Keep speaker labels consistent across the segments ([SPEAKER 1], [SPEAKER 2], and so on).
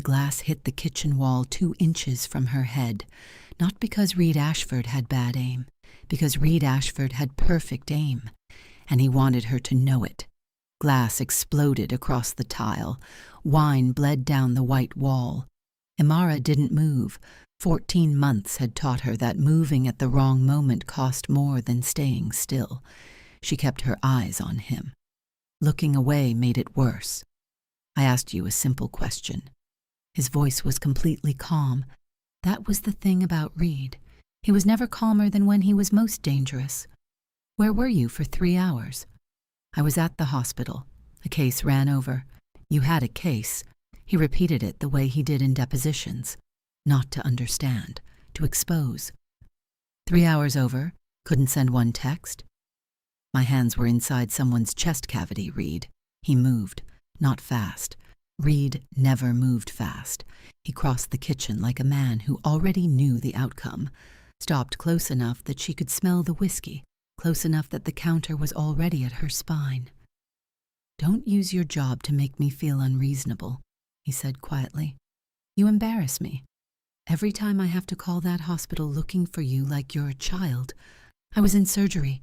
[SPEAKER 1] glass hit the kitchen wall 2 inches from her head, not because Reed Ashford had bad aim, because Reed Ashford had perfect aim, and he wanted her to know it. Glass exploded across the tile. Wine bled down the white wall. Imara didn't move. 14 months had taught her that moving at the wrong moment cost more than staying still. She kept her eyes on him. Looking away made it worse. I asked you a simple question. His voice was completely calm. That was the thing about Reed. He was never calmer than when he was most dangerous. Where were you for 3 hours? I was at the hospital. A case ran over. You had a case. He repeated it the way he did in depositions. Not to understand, to expose. 3 hours over, couldn't send one text. My hands were inside someone's chest cavity, Reed. He moved, not fast. Reed never moved fast. He crossed the kitchen like a man who already knew the outcome, stopped close enough that she could smell the whiskey, close enough that the counter was already at her spine. "Don't use your job to make me feel unreasonable," he said quietly. "You embarrass me. Every time I have to call that hospital looking for you like you're a child. I was in surgery."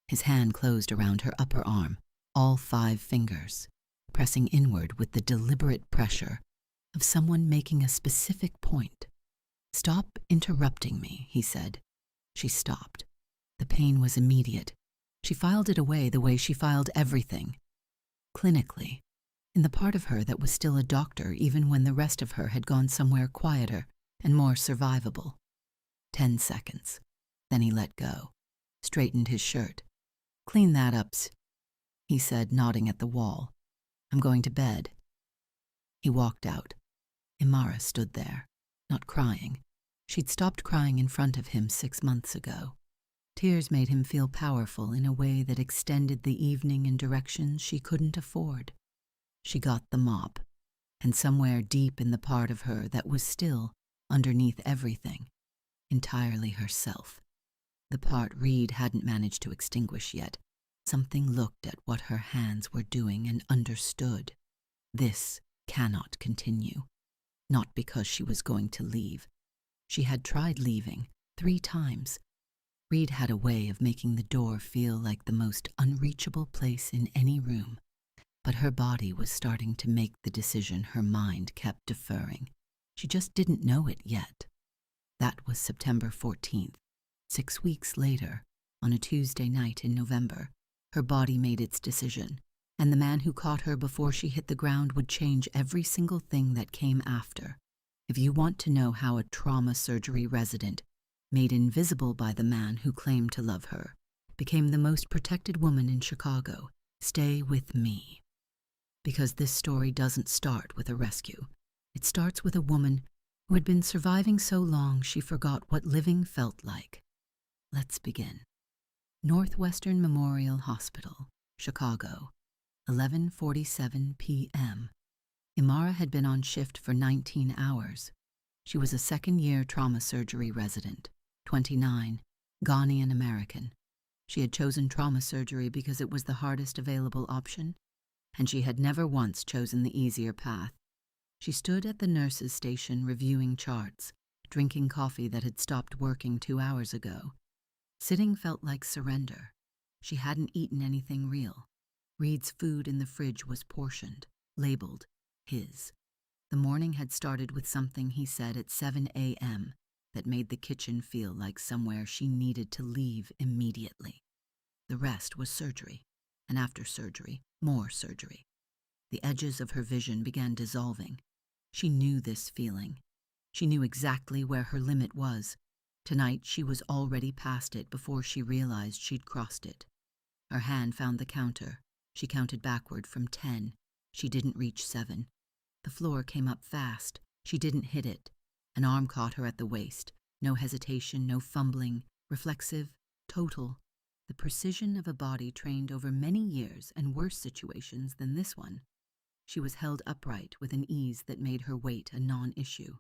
[SPEAKER 1] His hand closed around her upper arm, all 5 fingers, pressing inward with the deliberate pressure of someone making a specific point. "Stop interrupting me," he said. She stopped. The pain was immediate. She filed it away the way she filed everything. Clinically, in the part of her that was still a doctor even when the rest of her had gone somewhere quieter and more survivable. 10 seconds. Then he let go, straightened his shirt. "Clean that up," he said, nodding at the wall. "I'm going to bed." He walked out. Imara stood there, not crying. She'd stopped crying in front of him 6 months ago. Tears made him feel powerful in a way that extended the evening in directions she couldn't afford. She got the mop, and somewhere deep in the part of her that was still, underneath everything, entirely herself, the part Reed hadn't managed to extinguish yet, something looked at what her hands were doing and understood. This cannot continue. Not because she was going to leave. She had tried leaving 3 times. Reed had a way of making the door feel like the most unreachable place in any room, but her body was starting to make the decision her mind kept deferring. She just didn't know it yet. That was September 14th. 6 weeks later, on a Tuesday night in November, her body made its decision, and the man who caught her before she hit the ground would change every single thing that came after. If you want to know how a trauma surgery resident, made invisible by the man who claimed to love her, became the most protected woman in Chicago, stay with me. Because this story doesn't start with a rescue. It starts with a woman who had been surviving so long she forgot what living felt like. Let's begin. Northwestern Memorial Hospital, Chicago, 11:47 p.m. Imara had been on shift for 19 hours. She was a second-year trauma surgery resident, 29, Ghanaian American. She had chosen trauma surgery because it was the hardest available option, and she had never once chosen the easier path. She stood at the nurse's station reviewing charts, drinking coffee that had stopped working 2 hours ago. Sitting felt like surrender. She hadn't eaten anything real. Reed's food in the fridge was portioned, labeled his. The morning had started with something he said at 7 a.m. that made the kitchen feel like somewhere she needed to leave immediately. The rest was surgery, and after surgery, more surgery. The edges of her vision began dissolving. She knew this feeling. She knew exactly where her limit was. Tonight she was already past it before she realized she'd crossed it. Her hand found the counter. She counted backward from 10. She didn't reach 7. The floor came up fast. She didn't hit it. An arm caught her at the waist. No hesitation, no fumbling. Reflexive, total. The precision of a body trained over many years and worse situations than this one. She was held upright with an ease that made her weight a non-issue.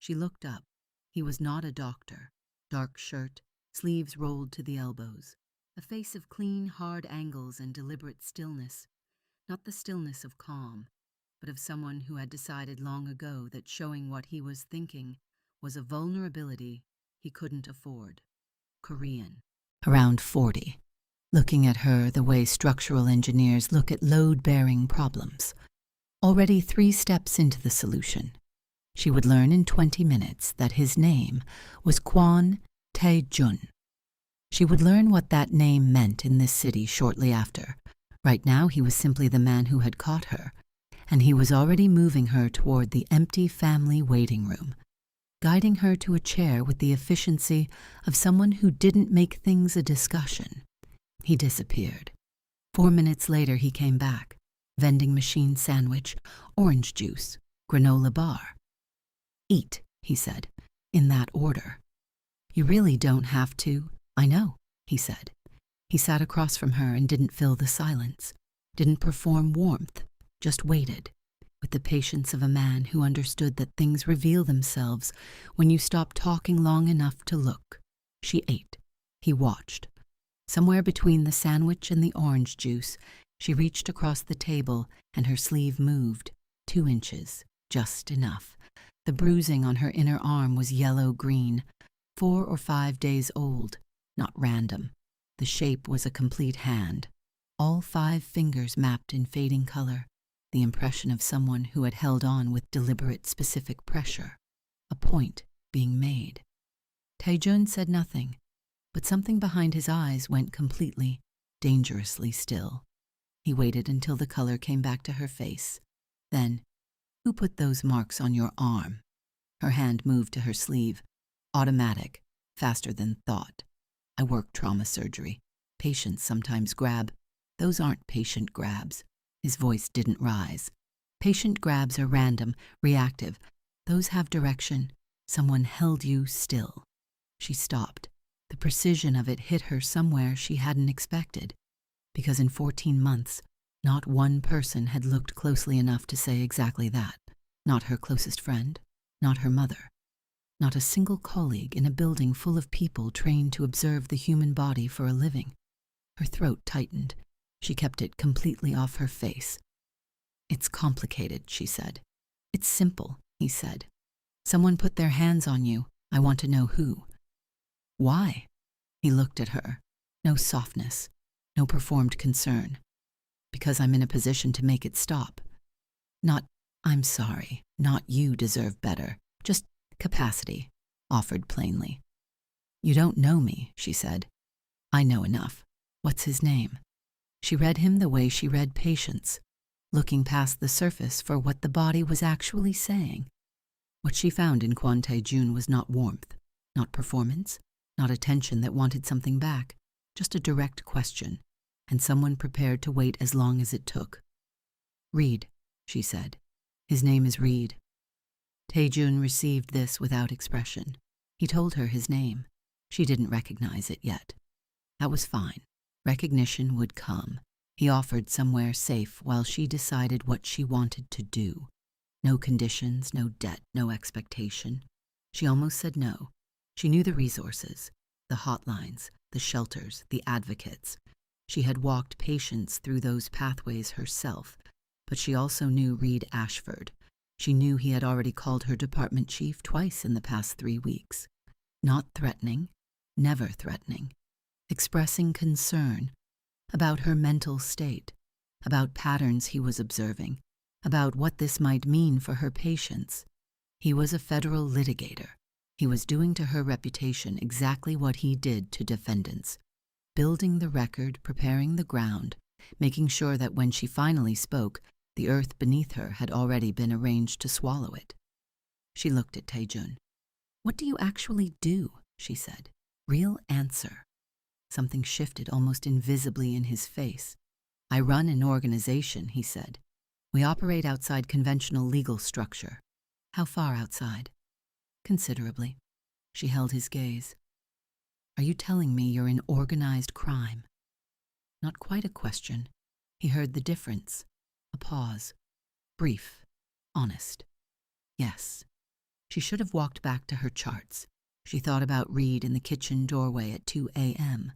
[SPEAKER 1] She looked up. He was not a doctor. Dark shirt, sleeves rolled to the elbows. A face of clean, hard angles and deliberate stillness. Not the stillness of calm, but of someone who had decided long ago that showing what he was thinking was a vulnerability he couldn't afford. Korean. Around 40. Looking at her the way structural engineers look at load-bearing problems. Already 3 steps into the solution. She would learn in 20 minutes that his name was Kwon Tae-jun. She would learn what that name meant in this city shortly after. Right now he was simply the man who had caught her, and he was already moving her toward the empty family waiting room, guiding her to a chair with the efficiency of someone who didn't make things a discussion. He disappeared. 4 minutes later he came back. Vending machine sandwich, orange juice, granola bar. Eat, he said, in that order. You really don't have to. I know, he said. He sat across from her and didn't fill the silence, didn't perform warmth, just waited, with the patience of a man who understood that things reveal themselves when you stop talking long enough to look. She ate. He watched. Somewhere between the sandwich and the orange juice, she reached across the table and her sleeve moved, 2 inches, just enough. The bruising on her inner arm was yellow-green, 4 or 5 days old, not random. The shape was a complete hand, all 5 fingers mapped in fading color, the impression of someone who had held on with deliberate, specific pressure, a point being made. Tae-jun said nothing, but something behind his eyes went completely, dangerously still. He waited until the color came back to her face. Then, who put those marks on your arm? Her hand moved to her sleeve, automatic, faster than thought. I work trauma surgery. Patients sometimes grab. Those aren't patient grabs. His voice didn't rise. Patient grabs are random, reactive. Those have direction. Someone held you still. She stopped. The precision of it hit her somewhere she hadn't expected, because in 14 months, not one person had looked closely enough to say exactly that. Not her closest friend, not her mother, not a single colleague in a building full of people trained to observe the human body for a living. Her throat tightened. She kept it completely off her face. It's complicated, she said. It's simple, he said. Someone put their hands on you. I want to know who. Why? He looked at her. No softness, no performed concern. Because I'm in a position to make it stop. Not, I'm sorry, not you deserve better, just capacity, offered plainly. You don't know me, she said. I know enough. What's his name? She read him the way she read patience, looking past the surface for what the body was actually saying. What she found in Kwon Tae-jun was not warmth, not performance, not attention that wanted something back, just a direct question, and someone prepared to wait as long as it took. Reed, she said. His name is Reed. Tae-jun received this without expression. He told her his name. She didn't recognize it yet. That was fine. Recognition would come. He offered somewhere safe while she decided what she wanted to do. No conditions, no debt, no expectation. She almost said no. She knew the resources, the hotlines, the shelters, the advocates. She had walked patients through those pathways herself, but she also knew Reed Ashford. She knew he had already called her department chief twice in the past 3 weeks. Not threatening, never threatening. Expressing concern about her mental state, about patterns he was observing, about what this might mean for her patients. He was a federal litigator. He was doing to her reputation exactly what he did to defendants, building the record, preparing the ground, making sure that when she finally spoke, the earth beneath her had already been arranged to swallow it. She looked at Tae-jun. What do you actually do? She said. Real answer. Something shifted almost invisibly in his face. I run an organization, he said. We operate outside conventional legal structure. How far outside? Considerably. She held his gaze. Are you telling me you're in organized crime? Not quite a question. He heard the difference. A pause. Brief. Honest. Yes. She should have walked back to her charts. She thought about Reed in the kitchen doorway at 2 a.m.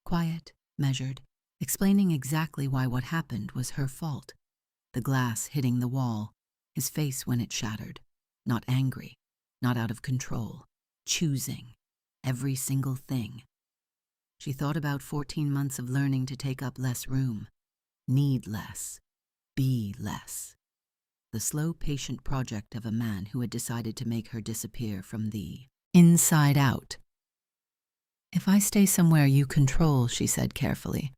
[SPEAKER 1] Quiet, measured, explaining exactly why what happened was her fault. the glass hitting the wall, his face when it shattered, not angry, not out of control, choosing every single thing. She thought about 14 months of learning to take up less room, need less, be less. The slow, patient project of a man who had decided to make her disappear from the inside out. "If I stay somewhere you control," she said carefully,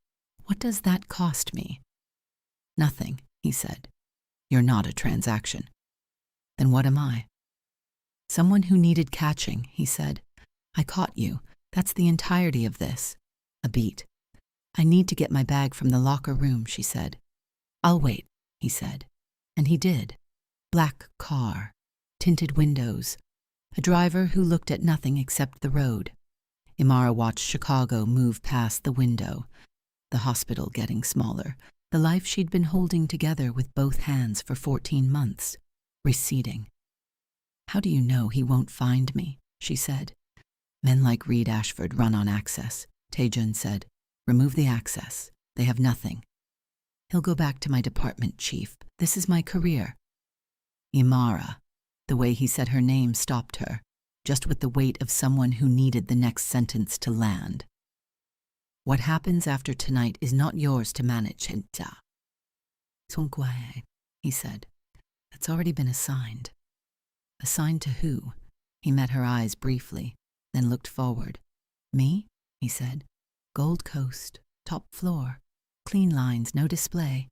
[SPEAKER 1] "what does that cost me?" "Nothing," he said. "You're not a transaction." "Then what am I?" "Someone who needed catching," he said. "I caught you. That's the entirety of this." A beat. "I need to get my bag from the locker room," she said. "I'll wait," he said. And he did. Black car, tinted windows, a driver who looked at nothing except the road. Imara watched Chicago move past the window, the hospital getting smaller, the life she'd been holding together with both hands for 14 months, receding. "How do you know he won't find me?" she said. "Men like Reed Ashford run on access," Taejun said. "Remove the access. They have nothing." "He'll go back to my department, Chief. This is my career." Imara. The way he said her name stopped her, just with the weight of someone who needed the next sentence to land. "What happens after tonight is not yours to manage, Henta." "Songkwae," he said. "That's already been assigned." "Assigned to who?" He met her eyes briefly, then looked forward. "Me?" he said. "Gold Coast, top floor, clean lines, no display."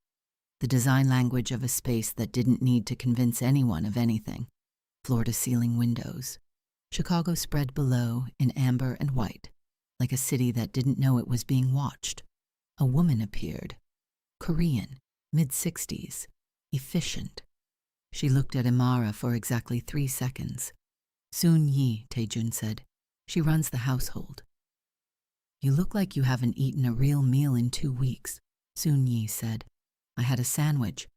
[SPEAKER 1] The design language of a space that didn't need to convince anyone of anything. Floor-to-ceiling windows. Chicago spread below in amber and white, like a city that didn't know it was being watched. A woman appeared. Korean, mid-60s, efficient. She looked at Imara for exactly 3 seconds. "Soon Yi," Taejun said. "She runs the household." "You look like you haven't eaten a real meal in 2 weeks," Soon Yi said. "I had a sandwich."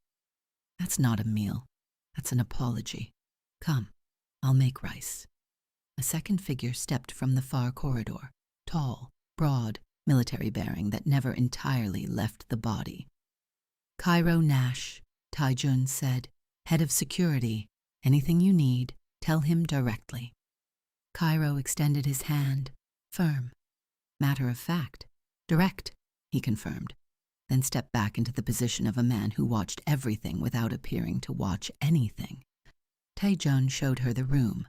[SPEAKER 1] "That's not a meal. That's an apology. Come, I'll make rice." A second figure stepped from the far corridor, tall, broad, military-bearing that never entirely left the body. "Cairo Nash," Taejun said, "head of security. Anything you need, tell him directly." Cairo extended his hand, firm. "Matter of fact. Direct," he confirmed, then stepped back into the position of a man who watched everything without appearing to watch anything. Taejun showed her the room.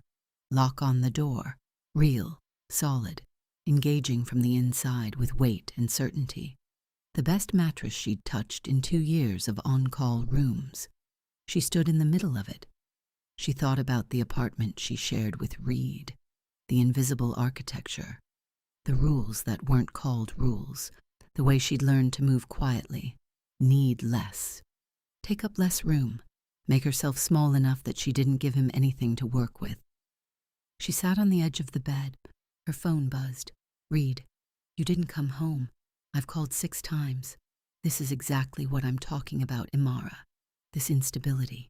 [SPEAKER 1] Lock on the door. Real, solid, engaging from the inside with weight and certainty. The best mattress she'd touched in 2 years of on-call rooms. She stood in the middle of it. She thought about the apartment she shared with Reed, the invisible architecture, the rules that weren't called rules, the way she'd learned to move quietly, need less, take up less room, make herself small enough that she didn't give him anything to work with. She sat on the edge of the bed. Her phone buzzed. "Reed, you didn't come home. I've called 6 times. This is exactly what I'm talking about, Imara. This instability,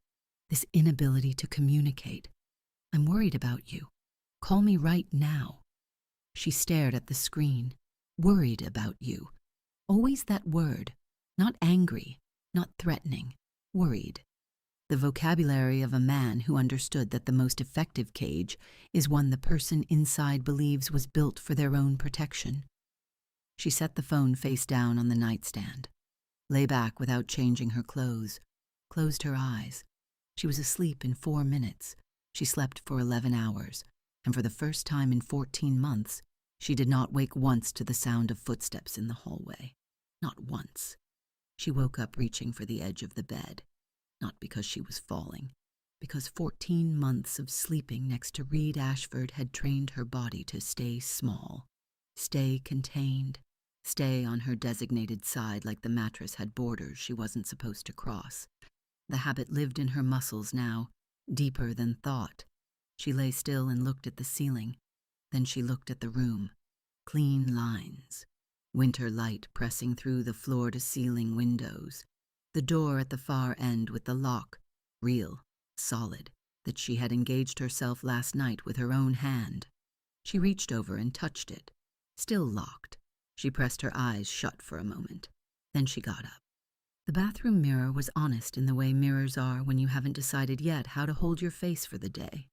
[SPEAKER 1] this inability to communicate. I'm worried about you. Call me right now." She stared at the screen. "Worried about you." Always that word. Not angry, not threatening. Worried. The vocabulary of a man who understood that the most effective cage is one the person inside believes was built for their own protection. She set the phone face down on the nightstand, lay back without changing her clothes, closed her eyes. She was asleep in 4 minutes. She slept for 11 hours, and for the first time in 14 months, she did not wake once to the sound of footsteps in the hallway. Not once. She woke up reaching for the edge of the bed, not because she was falling, because 14 months of sleeping next to Reed Ashford had trained her body to stay small, stay contained, stay on her designated side like the mattress had borders she wasn't supposed to cross. The habit lived in her muscles now, deeper than thought. She lay still and looked at the ceiling. Then she looked at the room. Clean lines. Winter light pressing through the floor-to-ceiling windows. The door at the far end with the lock, real, solid, that she had engaged herself last night with her own hand. She reached over and touched it. Still locked. She pressed her eyes shut for a moment. Then she got up. The bathroom mirror was honest in the way mirrors are when you haven't decided yet how to hold your face for the day.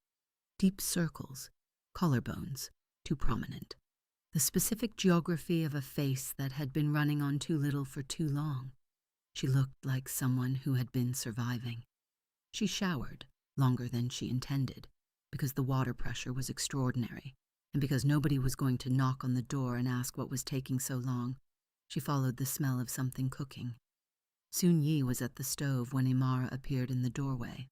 [SPEAKER 1] Deep circles, collarbones, too prominent. The specific geography of a face that had been running on too little for too long. She looked like someone who had been surviving. She showered longer than she intended, because the water pressure was extraordinary, and because nobody was going to knock on the door and ask what was taking so long. She followed the smell of something cooking. Soon Yi was at the stove when Imara appeared in the doorway.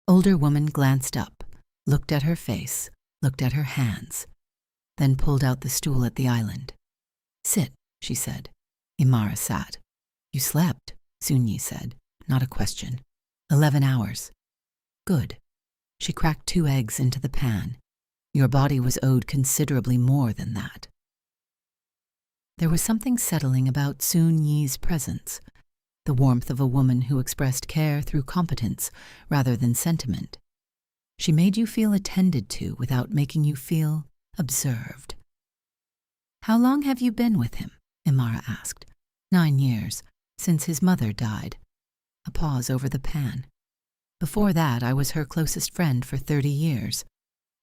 [SPEAKER 1] Older woman glanced up, looked at her face, looked at her hands, then pulled out the stool at the island. "Sit," she said. Imara sat. "You slept," Soon Yi said. Not a question. 11 hours. Good. She cracked 2 eggs into the pan. Your body was owed considerably more than that. There was something settling about Soon Yi's presence, the warmth of a woman who expressed care through competence rather than sentiment. She made you feel attended to without making you feel observed. "How long have you been with him?" Imara asked. 9 years, since his mother died. A pause over the pan. "Before that, I was her closest friend for 30 years.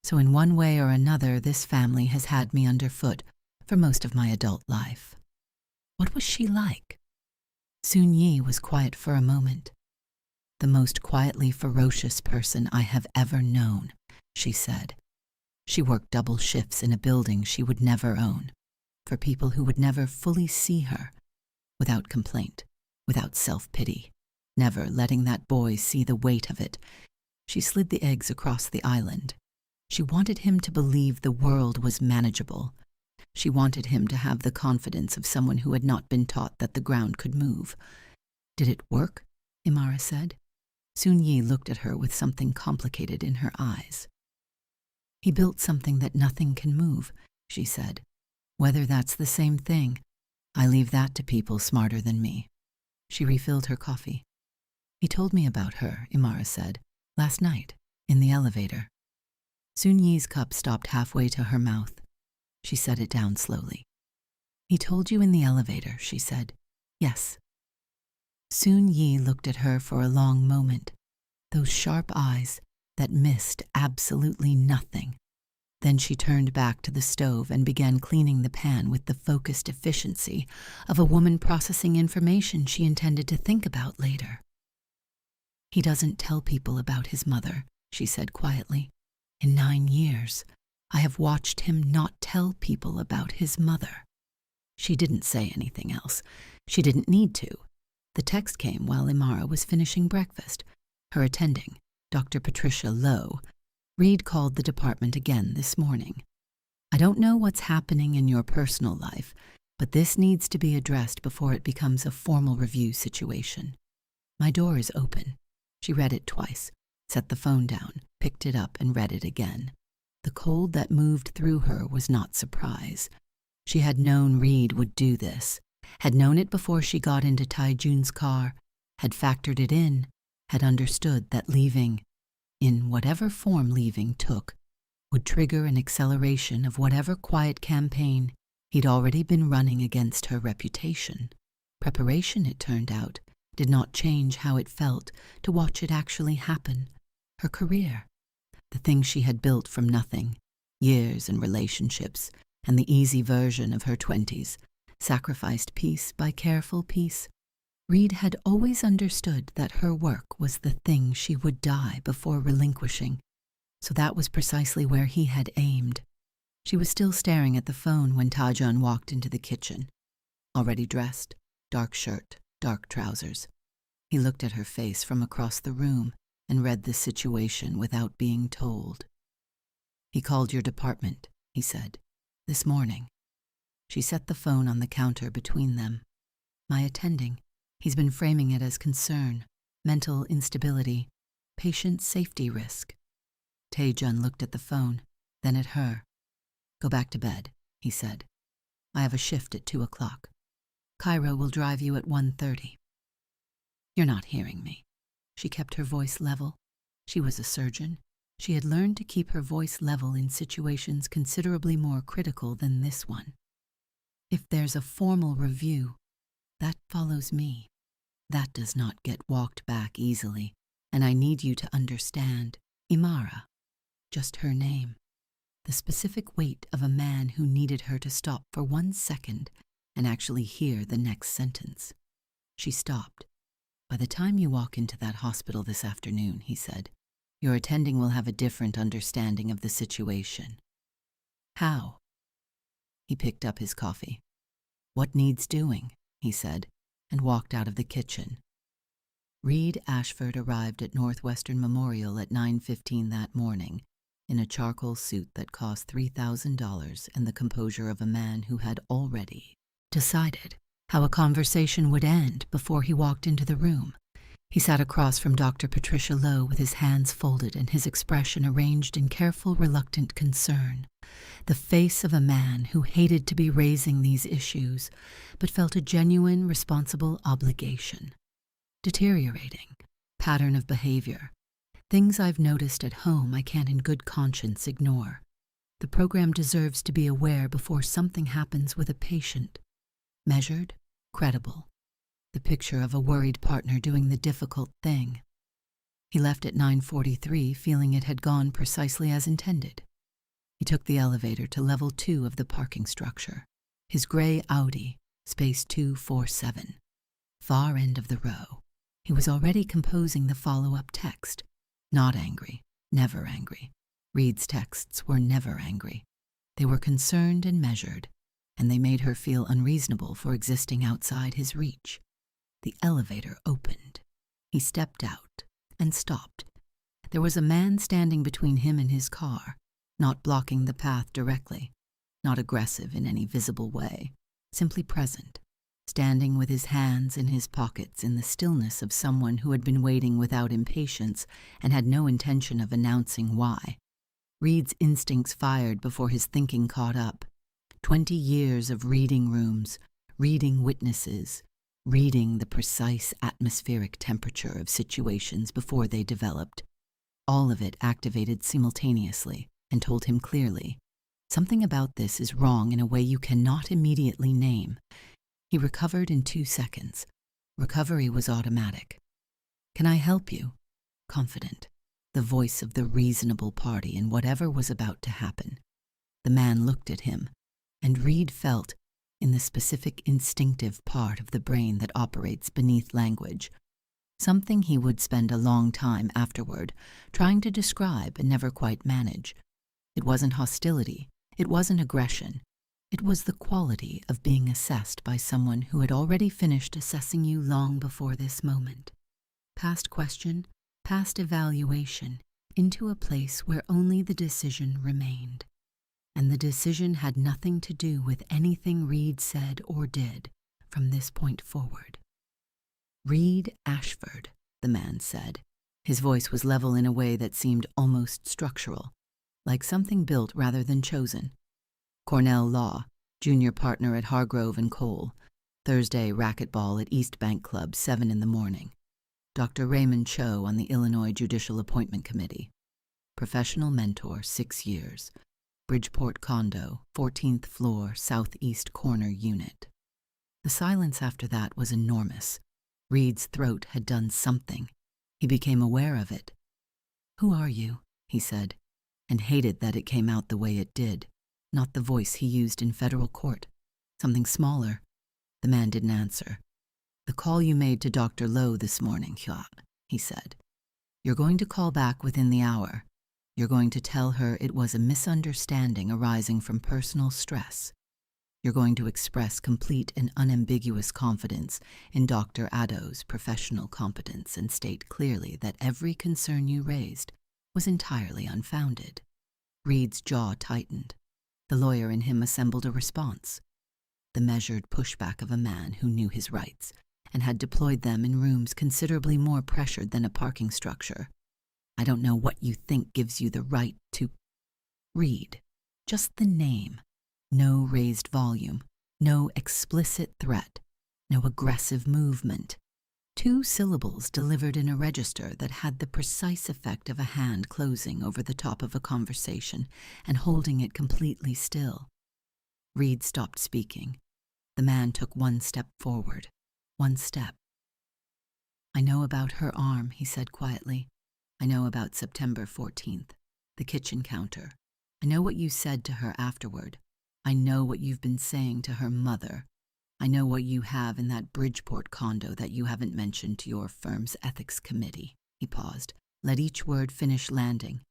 [SPEAKER 1] So in one way or another, this family has had me underfoot for most of my adult life." What was she like? Soon Yi was quiet for a moment. "The most quietly ferocious person I have ever known," she said. She worked double shifts in a building she would never own, for people who would never fully see her, without complaint, without self-pity, never letting that boy see the weight of it. She slid the eggs across the island. She wanted him to believe the world was manageable. She wanted him to have the confidence of someone who had not been taught that the ground could move. "Did it work?" Imara said. Soon Yi looked at her with something complicated in her eyes. "He built something that nothing can move," she said. "Whether that's the same thing, I leave that to people smarter than me." She refilled her coffee. "He told me about her," Imara said, "last night, in the elevator." Soon Yi's cup stopped halfway to her mouth. She set it down slowly. "He told you in the elevator," she said. "Yes." Soon Yi looked at her for a long moment, those sharp eyes that missed absolutely nothing. Then she turned back to the stove and began cleaning the pan with the focused efficiency of a woman processing information she intended to think about later. "He doesn't tell people about his mother," she said quietly. "In 9 years, I have watched him not tell people about his mother." She didn't say anything else. She didn't need to. The text came while Imara was finishing breakfast. Her attending, Dr. Patricia Lowe. "Reed called the department again this morning. I don't know what's happening in your personal life, but this needs to be addressed before it becomes a formal review situation. My door is open." She read it twice, set the phone down, picked it up, and read it again. The cold that moved through her was not surprise. She had known Reed would do this, had known it before she got into Taijun's car, had factored it in, had understood that leaving, in whatever form leaving took, would trigger an acceleration of whatever quiet campaign he'd already been running against her reputation. Preparation, it turned out, did not change how it felt to watch it actually happen. Her career, the thing she had built from nothing, years and relationships, and the easy version of her 20s, sacrificed piece by careful piece. Reed had always understood that her work was the thing she would die before relinquishing, so that was precisely where he had aimed. She was still staring at the phone when Taijun walked into the kitchen. Already dressed, dark shirt, dark trousers. He looked at her face from across the room and read the situation without being told. "He called your department," he said, "this morning." She set the phone on the counter between them. "My attending. He's been framing it as concern, mental instability, patient safety risk." Taejun looked at the phone, then at her. "Go back to bed," he said. "I have a shift at 2 o'clock. Cairo will drive you at 1:30. "You're not hearing me." She kept her voice level. She was a surgeon. She had learned to keep her voice level in situations considerably more critical than this one. "If there's a formal review, That follows me. That does not get walked back easily, and I need you to understand. Imara, just her name. The specific weight of a man who needed her to stop for 1 second and actually hear the next sentence. She stopped. By the time you walk into that hospital this afternoon, he said, your attending will have a different understanding of the situation. How? He picked up his coffee. What needs doing? He said, and walked out of the kitchen. Reed Ashford arrived at Northwestern Memorial at 9:15 that morning, in a charcoal suit that cost $3,000 and the composure of a man who had already decided how a conversation would end before he walked into the room. He sat across from Dr. Patricia Lowe with his hands folded and his expression arranged in careful, reluctant concern. The face of a man who hated to be raising these issues, but felt a genuine, responsible obligation. Deteriorating. Pattern of behavior. Things I've noticed at home I can't in good conscience ignore. The program deserves to be aware before something happens with a patient. Measured, credible. The picture of a worried partner doing the difficult thing. He left at 9:43 feeling it had gone precisely as intended. He took the elevator to level 2 of the parking structure. His gray Audi, space 247. Far end of the row. He was already composing the follow-up text. Not angry, never angry. Reed's texts were never angry. They were concerned and measured, and they made her feel unreasonable for existing outside his reach. The elevator opened. He stepped out and stopped. There was a man standing between him and his car, not blocking the path directly, not aggressive in any visible way, simply present, standing with his hands in his pockets in the stillness of someone who had been waiting without impatience and had no intention of announcing why. Reed's instincts fired before his thinking caught up. 20 years of reading rooms, reading witnesses, reading the precise atmospheric temperature of situations before they developed. All of it activated simultaneously and told him clearly, something about this is wrong in a way you cannot immediately name. He recovered in 2 seconds. Recovery was automatic. Can I help you? Confident. The voice of the reasonable party in whatever was about to happen. The man looked at him, and Reed felt, in the specific instinctive part of the brain that operates beneath language, something he would spend a long time afterward trying to describe and never quite manage. It wasn't hostility. It wasn't aggression. It was the quality of being assessed by someone who had already finished assessing you long before this moment. Past question, past evaluation, into a place where only the decision remained. And the decision had nothing to do with anything Reed said or did from this point forward. Reed Ashford, the man said. His voice was level in a way that seemed almost structural, like something built rather than chosen. Cornell Law, junior partner at Hargrove & Cole. Thursday racquetball at East Bank Club, 7 in the morning. Dr. Raymond Cho on the Illinois Judicial Appointment Committee. Professional mentor, 6 years. Bridgeport condo, 14th floor, southeast corner unit. The silence after that was enormous. Reed's throat had done something. He became aware of it. Who are you? He said, and hated that it came out the way it did. Not the voice he used in federal court. Something smaller. The man didn't answer. The call you made to Dr. Lowe this morning, Hua, he said. You're going to call back within the hour. You're going to tell her it was a misunderstanding arising from personal stress. You're going to express complete and unambiguous confidence in Dr. Addo's professional competence and state clearly that every concern you raised was entirely unfounded. Reed's jaw tightened. The lawyer in him assembled a response. The measured pushback of a man who knew his rights and had deployed them in rooms considerably more pressured than a parking structure. I don't know what you think gives you the right to read. Just the name. No raised volume. No explicit threat. No aggressive movement. 2 syllables delivered in a register that had the precise effect of a hand closing over the top of a conversation and holding it completely still. Reed stopped speaking. The man took 1 step forward. One step. I know about her arm, he said quietly. I know about September 14th, the kitchen counter. I know what you said to her afterward. I know what you've been saying to her mother. I know what you have in that Bridgeport condo that you haven't mentioned to your firm's ethics committee. He paused, let each word finish landing.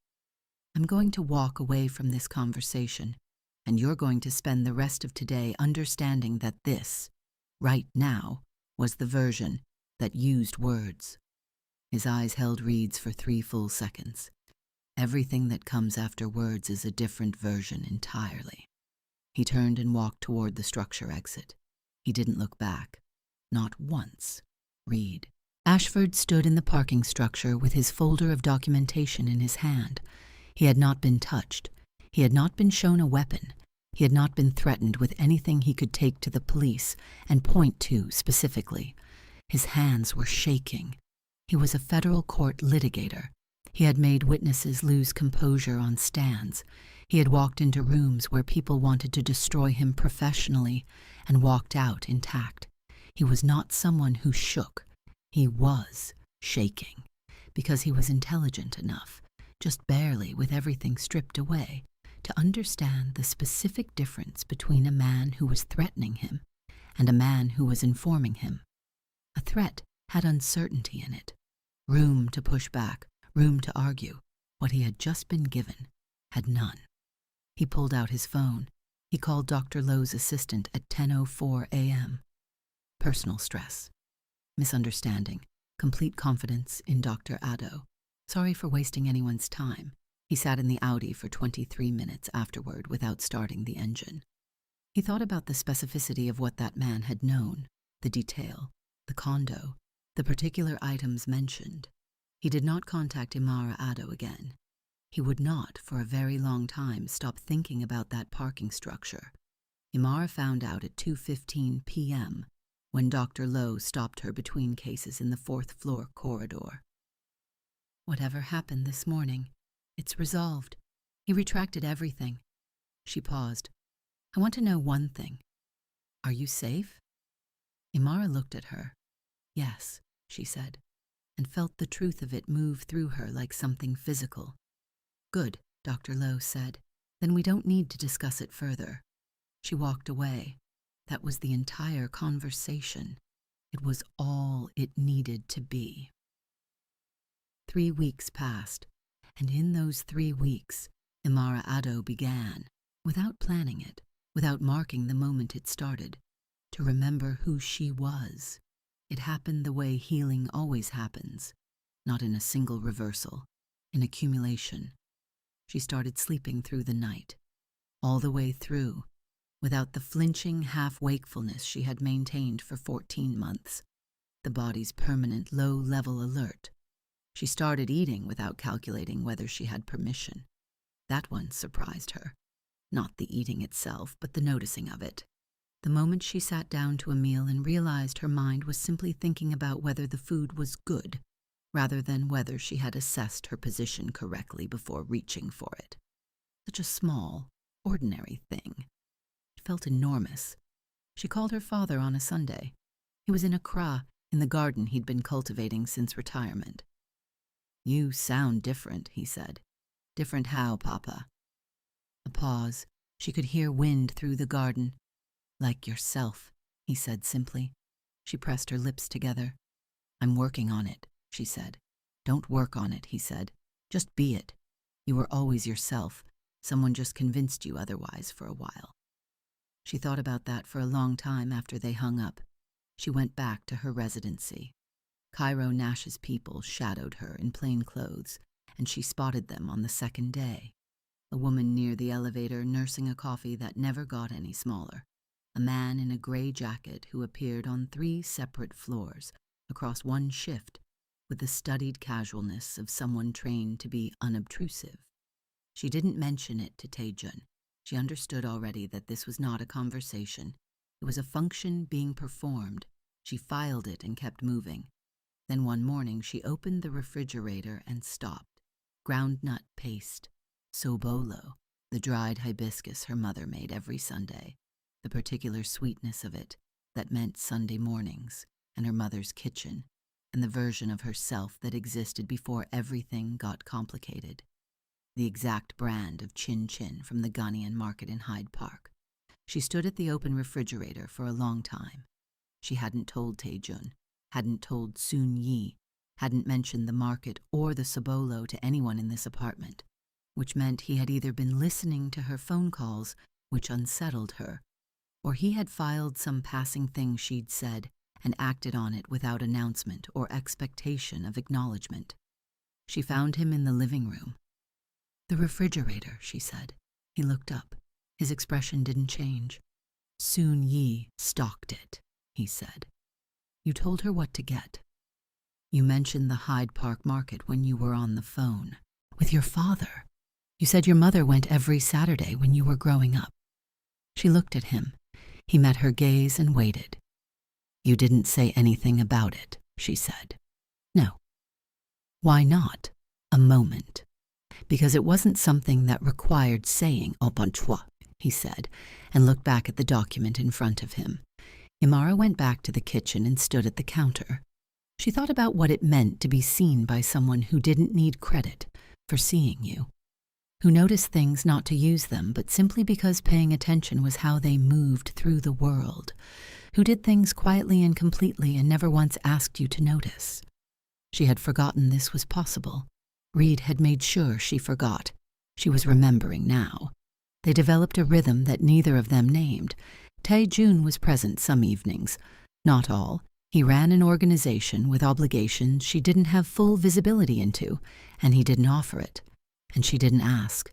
[SPEAKER 1] I'm going to walk away from this conversation, and you're going to spend the rest of today understanding that this, right now, was the version that used words. His eyes held Reed's for 3 full seconds. Everything that comes after words is a different version entirely. He turned and walked toward the structure exit. He didn't look back. Not once. Reed. Ashford stood in the parking structure with his folder of documentation in his hand. He had not been touched. He had not been shown a weapon. He had not been threatened with anything he could take to the police and point to specifically. His hands were shaking. He was a federal court litigator. He had made witnesses lose composure on stands. He had walked into rooms where people wanted to destroy him professionally and walked out intact. He was not someone who shook. He was shaking because he was intelligent enough, just barely with everything stripped away, to understand the specific difference between a man who was threatening him and a man who was informing him. A threat had uncertainty in it, room to push back, room to argue. What he had just been given had none. He pulled out his phone. He called Dr. Lowe's assistant at 10:04 a.m. Personal stress, misunderstanding, complete confidence in Dr. Addo. Sorry for wasting anyone's time. He sat in the Audi for 23 minutes afterward without starting the engine. He thought about the specificity of what that man had known, the detail, the condo, the particular items mentioned. He did not contact Imara Addo again. He would not, for a very long time, stop thinking about that parking structure. Imara found out at 2:15 p.m. when Dr. Lowe stopped her between cases in the 4th floor corridor. Whatever happened this morning, it's resolved. He retracted everything. She paused. I want to know one thing. Are you safe? Imara looked at her. Yes, she said, and felt the truth of it move through her like something physical. Good, Dr. Lowe said. Then we don't need to discuss it further. She walked away. That was the entire conversation. It was all it needed to be. 3 weeks passed, and in those 3 weeks, Imara Addo began, without planning it, without marking the moment it started, to remember who she was. It happened the way healing always happens, not in a single reversal, in accumulation. She started sleeping through the night, all the way through, without the flinching half-wakefulness she had maintained for 14 months, the body's permanent low-level alert. She started eating without calculating whether she had permission. That one surprised her. Not the eating itself, but the noticing of it. The moment she sat down to a meal and realized her mind was simply thinking about whether the food was good, rather than whether she had assessed her position correctly before reaching for it. Such a small, ordinary thing. It felt enormous. She called her father on a Sunday. He was in Accra, in the garden he'd been cultivating since retirement. You sound different, he said. Different how, Papa? A pause. She could hear wind through the garden. Like yourself, he said simply. She pressed her lips together. I'm working on it, she said. Don't work on it, he said. Just be it. You were always yourself. Someone just convinced you otherwise for a while. She thought about that for a long time after they hung up. She went back to her residency. Cairo Nash's people shadowed her in plain clothes, and she spotted them on the second day. A woman near the elevator nursing a coffee that never got any smaller. A man in a gray jacket who appeared on 3 separate floors, across one shift, with the studied casualness of someone trained to be unobtrusive. She didn't mention it to Taejun. She understood already that this was not a conversation. It was a function being performed. She filed it and kept moving. Then one morning she opened the refrigerator and stopped. Groundnut paste, sobolo, the dried hibiscus her mother made every Sunday, the particular sweetness of it that meant Sunday mornings, and her mother's kitchen, and the version of herself that existed before everything got complicated. The exact brand of Chin Chin from the Ghanaian market in Hyde Park. She stood at the open refrigerator for a long time. She hadn't told Taejun, hadn't told Soon Yi, hadn't mentioned the market or the Sobolo to anyone in this apartment, which meant he had either been listening to her phone calls, which unsettled her, or he had filed some passing thing she'd said and acted on it without announcement or expectation of acknowledgement. She found him in the living room. "The refrigerator," she said. He looked up. His expression didn't change. "Soon Yi stocked it," he said. "You told her what to get. You mentioned the Hyde Park market when you were on the phone. With your father. You said your mother went every Saturday when you were growing up." She looked at him. He met her gaze and waited. "You didn't say anything about it," she said. "No." "Why not? A moment." "Because it wasn't something that required saying au bonjour," he said, and looked back at the document in front of him. Imara went back to the kitchen and stood at the counter. She thought about what it meant to be seen by someone who didn't need credit for seeing you, who noticed things not to use them, but simply because paying attention was how they moved through the world, who did things quietly and completely and never once asked you to notice. She had forgotten this was possible. Reed had made sure she forgot. She was remembering now. They developed a rhythm that neither of them named. Taejun was present some evenings. Not all. He ran an organization with obligations she didn't have full visibility into, and he didn't offer it. And she didn't ask.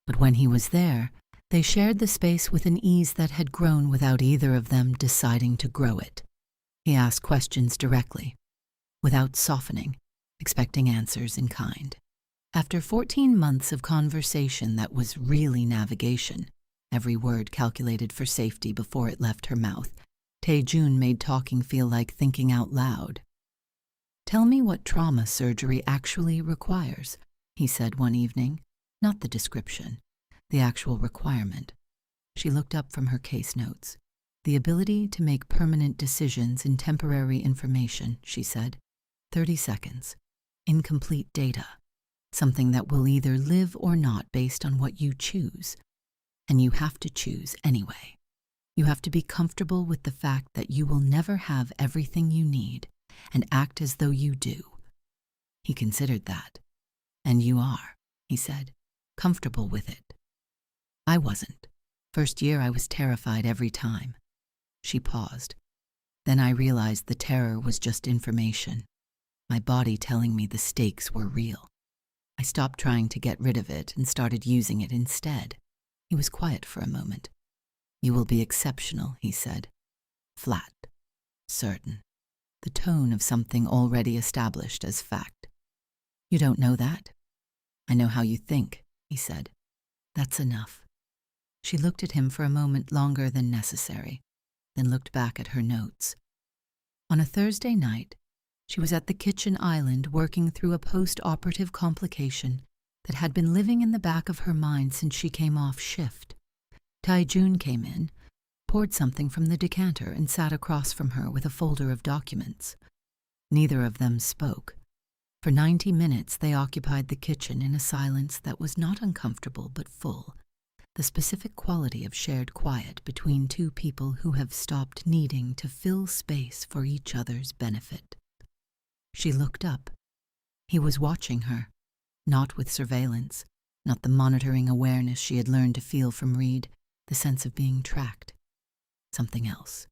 [SPEAKER 1] But when he was there, they shared the space with an ease that had grown without either of them deciding to grow it. He asked questions directly, without softening, expecting answers in kind. After 14 months of conversation that was really navigation, every word calculated for safety before it left her mouth, Taejun made talking feel like thinking out loud. "Tell me what trauma surgery actually requires," he said one evening. Not the description, the actual requirement. She looked up from her case notes. "The ability to make permanent decisions in temporary information," she said. 30 seconds. Incomplete data. Something that will either live or not based on what you choose. And you have to choose anyway. You have to be comfortable with the fact that you will never have everything you need and act as though you do." He considered that. "And you are," he said, "comfortable with it." "I wasn't. First year I was terrified every time." She paused. "Then I realized the terror was just information. My body telling me the stakes were real. I stopped trying to get rid of it and started using it instead." He was quiet for a moment. "You will be exceptional," he said. Flat. Certain. The tone of something already established as fact. "You don't know that?" "I know how you think," he said. "That's enough." She looked at him for a moment longer than necessary, then looked back at her notes. On a Thursday night, she was at the kitchen island working through a post-operative complication that had been living in the back of her mind since she came off shift. Taejun came in, poured something from the decanter and sat across from her with a folder of documents. Neither of them spoke. For 90 minutes they occupied the kitchen in a silence that was not uncomfortable but full, the specific quality of shared quiet between two people who have stopped needing to fill space for each other's benefit. She looked up. He was watching her, not with surveillance, not the monitoring awareness she had learned to feel from Reed, the sense of being tracked. Something else.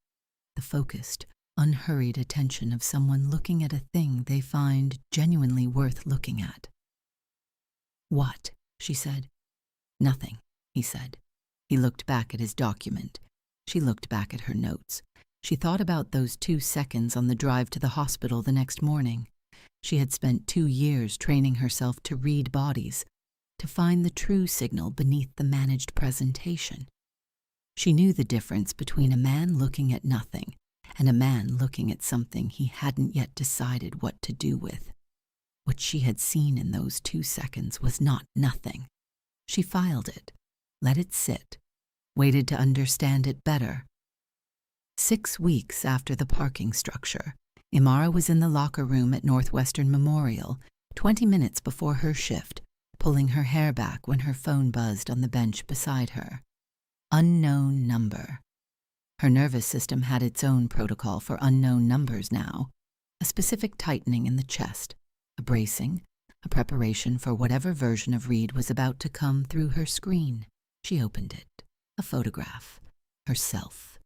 [SPEAKER 1] The focused, unhurried attention of someone looking at a thing they find genuinely worth looking at. "What?" she said. "Nothing," he said. He looked back at his document. She looked back at her notes. She thought about those 2 seconds on the drive to the hospital the next morning. She had spent 2 years training herself to read bodies, to find the true signal beneath the managed presentation. She knew the difference between a man looking at nothing and a man looking at something he hadn't yet decided what to do with. What she had seen in those 2 seconds was not nothing. She filed it, let it sit, waited to understand it better. 6 weeks after the parking structure, Imara was in the locker room at Northwestern Memorial 20 minutes before her shift, pulling her hair back when her phone buzzed on the bench beside her. Unknown number. Her nervous system had its own protocol for unknown numbers now, a specific tightening in the chest, a bracing, a preparation for whatever version of Reed was about to come through her screen. She opened it. A photograph. Herself.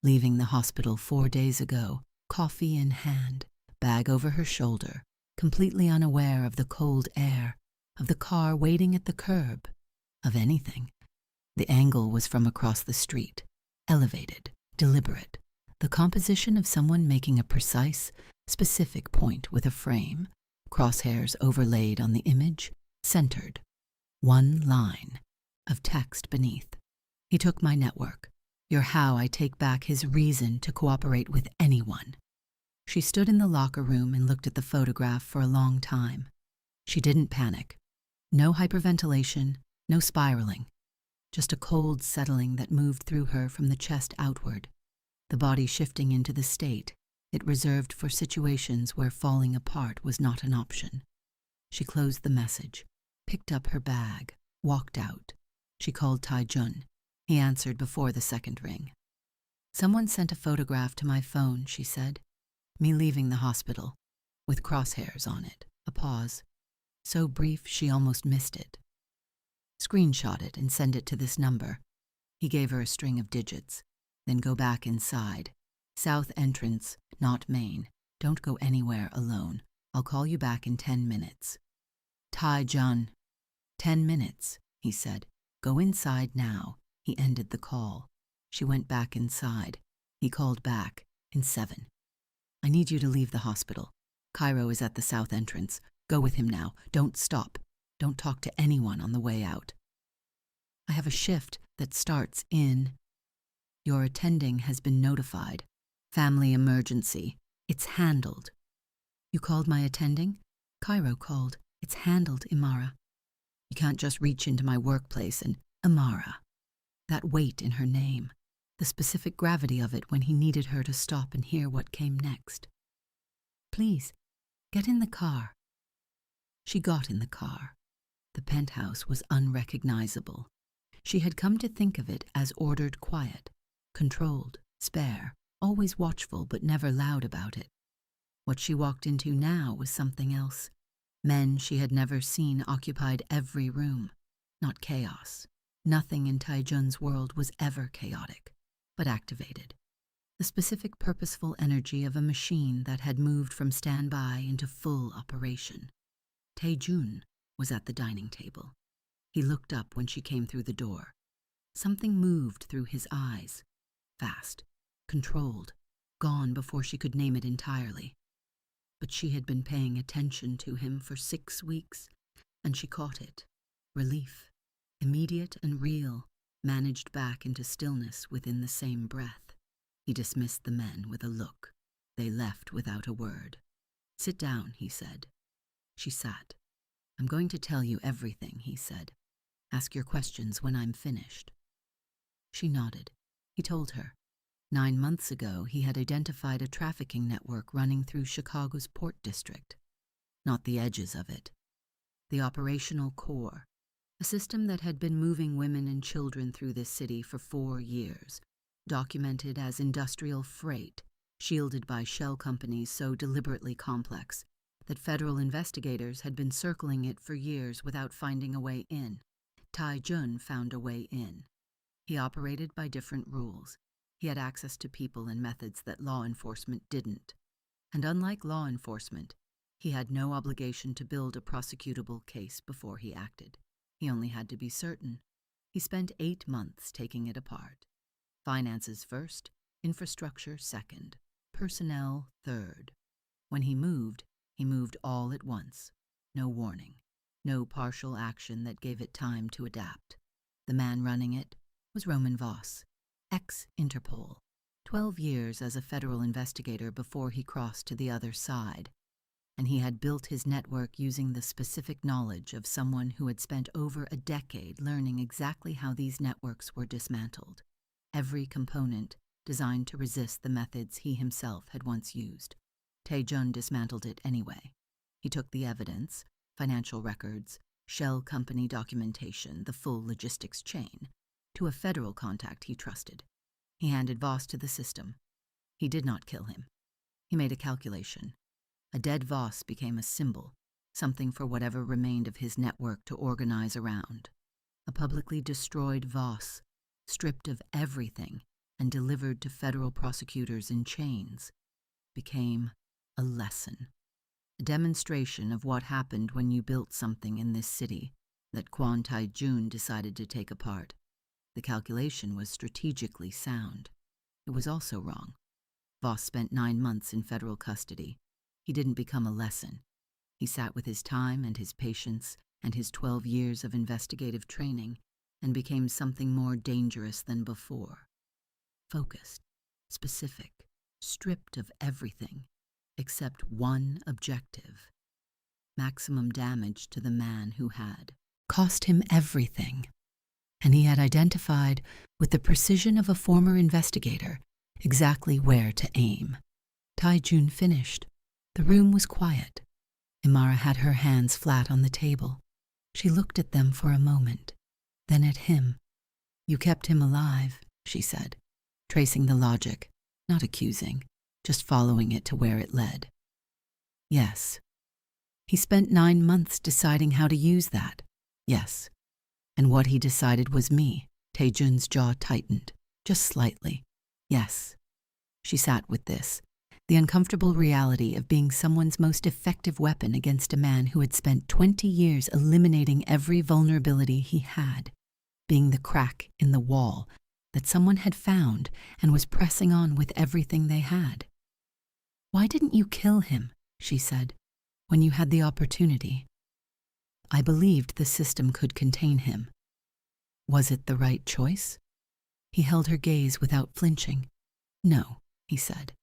[SPEAKER 1] Leaving the hospital 4 days ago, coffee in hand, bag over her shoulder, completely unaware of the cold air, of the car waiting at the curb, of anything. The angle was from across the street, elevated, deliberate, the composition of someone making a precise, specific point with a frame, crosshairs overlaid on the image, centered. One line of text beneath. He took my network. You're how I take back his reason to cooperate with anyone. She stood in the locker room and looked at the photograph for a long time. She didn't panic. No hyperventilation, no spiraling. Just a cold settling that moved through her from the chest outward, the body shifting into the state it reserved for situations where falling apart was not an option. She closed the message, picked up her bag, walked out. She called Tai-jun. He answered before the second ring. Someone sent a photograph to my phone, she said. Me leaving the hospital, with crosshairs on it. A pause. So brief she almost missed it. Screenshot it and send it to this number. He gave her a string of digits. Then go back inside. South entrance, not main. Don't go anywhere alone. I'll call you back in 10 minutes. Tai-jun. 10 minutes, he said. Go inside now. He ended the call. She went back inside. He called back in 7. I need you to leave the hospital. Cairo is at the south entrance. Go with him now. Don't stop. Don't talk to anyone on the way out. I have a shift that starts in. Your attending has been notified. Family emergency. It's handled. You called my attending? Cairo called. It's handled, Imara. You can't just reach into my workplace and Imara. That weight in her name. The specific gravity of it when he needed her to stop and hear what came next. Please, get in the car. She got in the car. The penthouse was unrecognizable. She had come to think of it as ordered quiet, controlled, spare, always watchful but never loud about it. What she walked into now was something else. Men she had never seen occupied every room. Not chaos. Nothing in Tai-jun's world was ever chaotic, but activated. The specific purposeful energy of a machine that had moved from standby into full operation. Tai-jun was at the dining table. He looked up when she came through the door. Something moved through his eyes. Fast, controlled, gone before she could name it entirely. But she had been paying attention to him for 6 weeks, and she caught it. Relief, immediate and real, managed back into stillness within the same breath. He dismissed the men with a look. They left without a word. Sit down, he said. She sat. I'm going to tell you everything, he said. Ask your questions when I'm finished. She nodded. He told her. 9 months ago, he had identified a trafficking network running through Chicago's Port District. Not the edges of it. The operational core. A system that had been moving women and children through this city for 4 years, documented as industrial freight, shielded by shell companies so deliberately complex that federal investigators had been circling it for years without finding a way in. Tai-jun found a way in. He operated by different rules. He had access to people and methods that law enforcement didn't. And unlike law enforcement, he had no obligation to build a prosecutable case before he acted. He only had to be certain. He spent 8 months taking it apart. Finances first, infrastructure second, personnel third. When he moved all at once. No warning, no partial action that gave it time to adapt. The man running it was Roman Voss, ex-Interpol, 12 years as a federal investigator before he crossed to the other side. And he had built his network using the specific knowledge of someone who had spent over a decade learning exactly how these networks were dismantled. Every component designed to resist the methods he himself had once used. Tae-jun dismantled it anyway. He took the evidence, financial records, shell company documentation, the full logistics chain, to a federal contact he trusted. He handed Voss to the system. He did not kill him. He made a calculation. A dead Voss became a symbol, something for whatever remained of his network to organize around. A publicly destroyed Voss, stripped of everything and delivered to federal prosecutors in chains, became a lesson. A demonstration of what happened when you built something in this city that Kwon Tae-jun decided to take apart. The calculation was strategically sound. It was also wrong. Voss spent 9 months in federal custody. He didn't become a lesson. He sat with his time and his patience and his 12 years of investigative training and became something more dangerous than before. Focused, specific, stripped of everything except one objective: maximum damage to the man who had cost him everything. And he had identified, with the precision of a former investigator, exactly where to aim. Tae-jun finished. The room was quiet. Imara had her hands flat on the table. She looked at them for a moment, then at him. "You kept him alive," she said, tracing the logic, not accusing, just following it to where it led. "Yes." "He spent 9 months deciding how to use that." "Yes." "And what he decided was me." Tae-jun's jaw tightened, just slightly. "Yes." She sat with this, the uncomfortable reality of being someone's most effective weapon against a man who had spent 20 years eliminating every vulnerability he had, being the crack in the wall that someone had found and was pressing on with everything they had. "Why didn't you kill him?" she said, "when you had the opportunity?" "I believed the system could contain him." "Was it the right choice?" He held her gaze without flinching. "No," he said.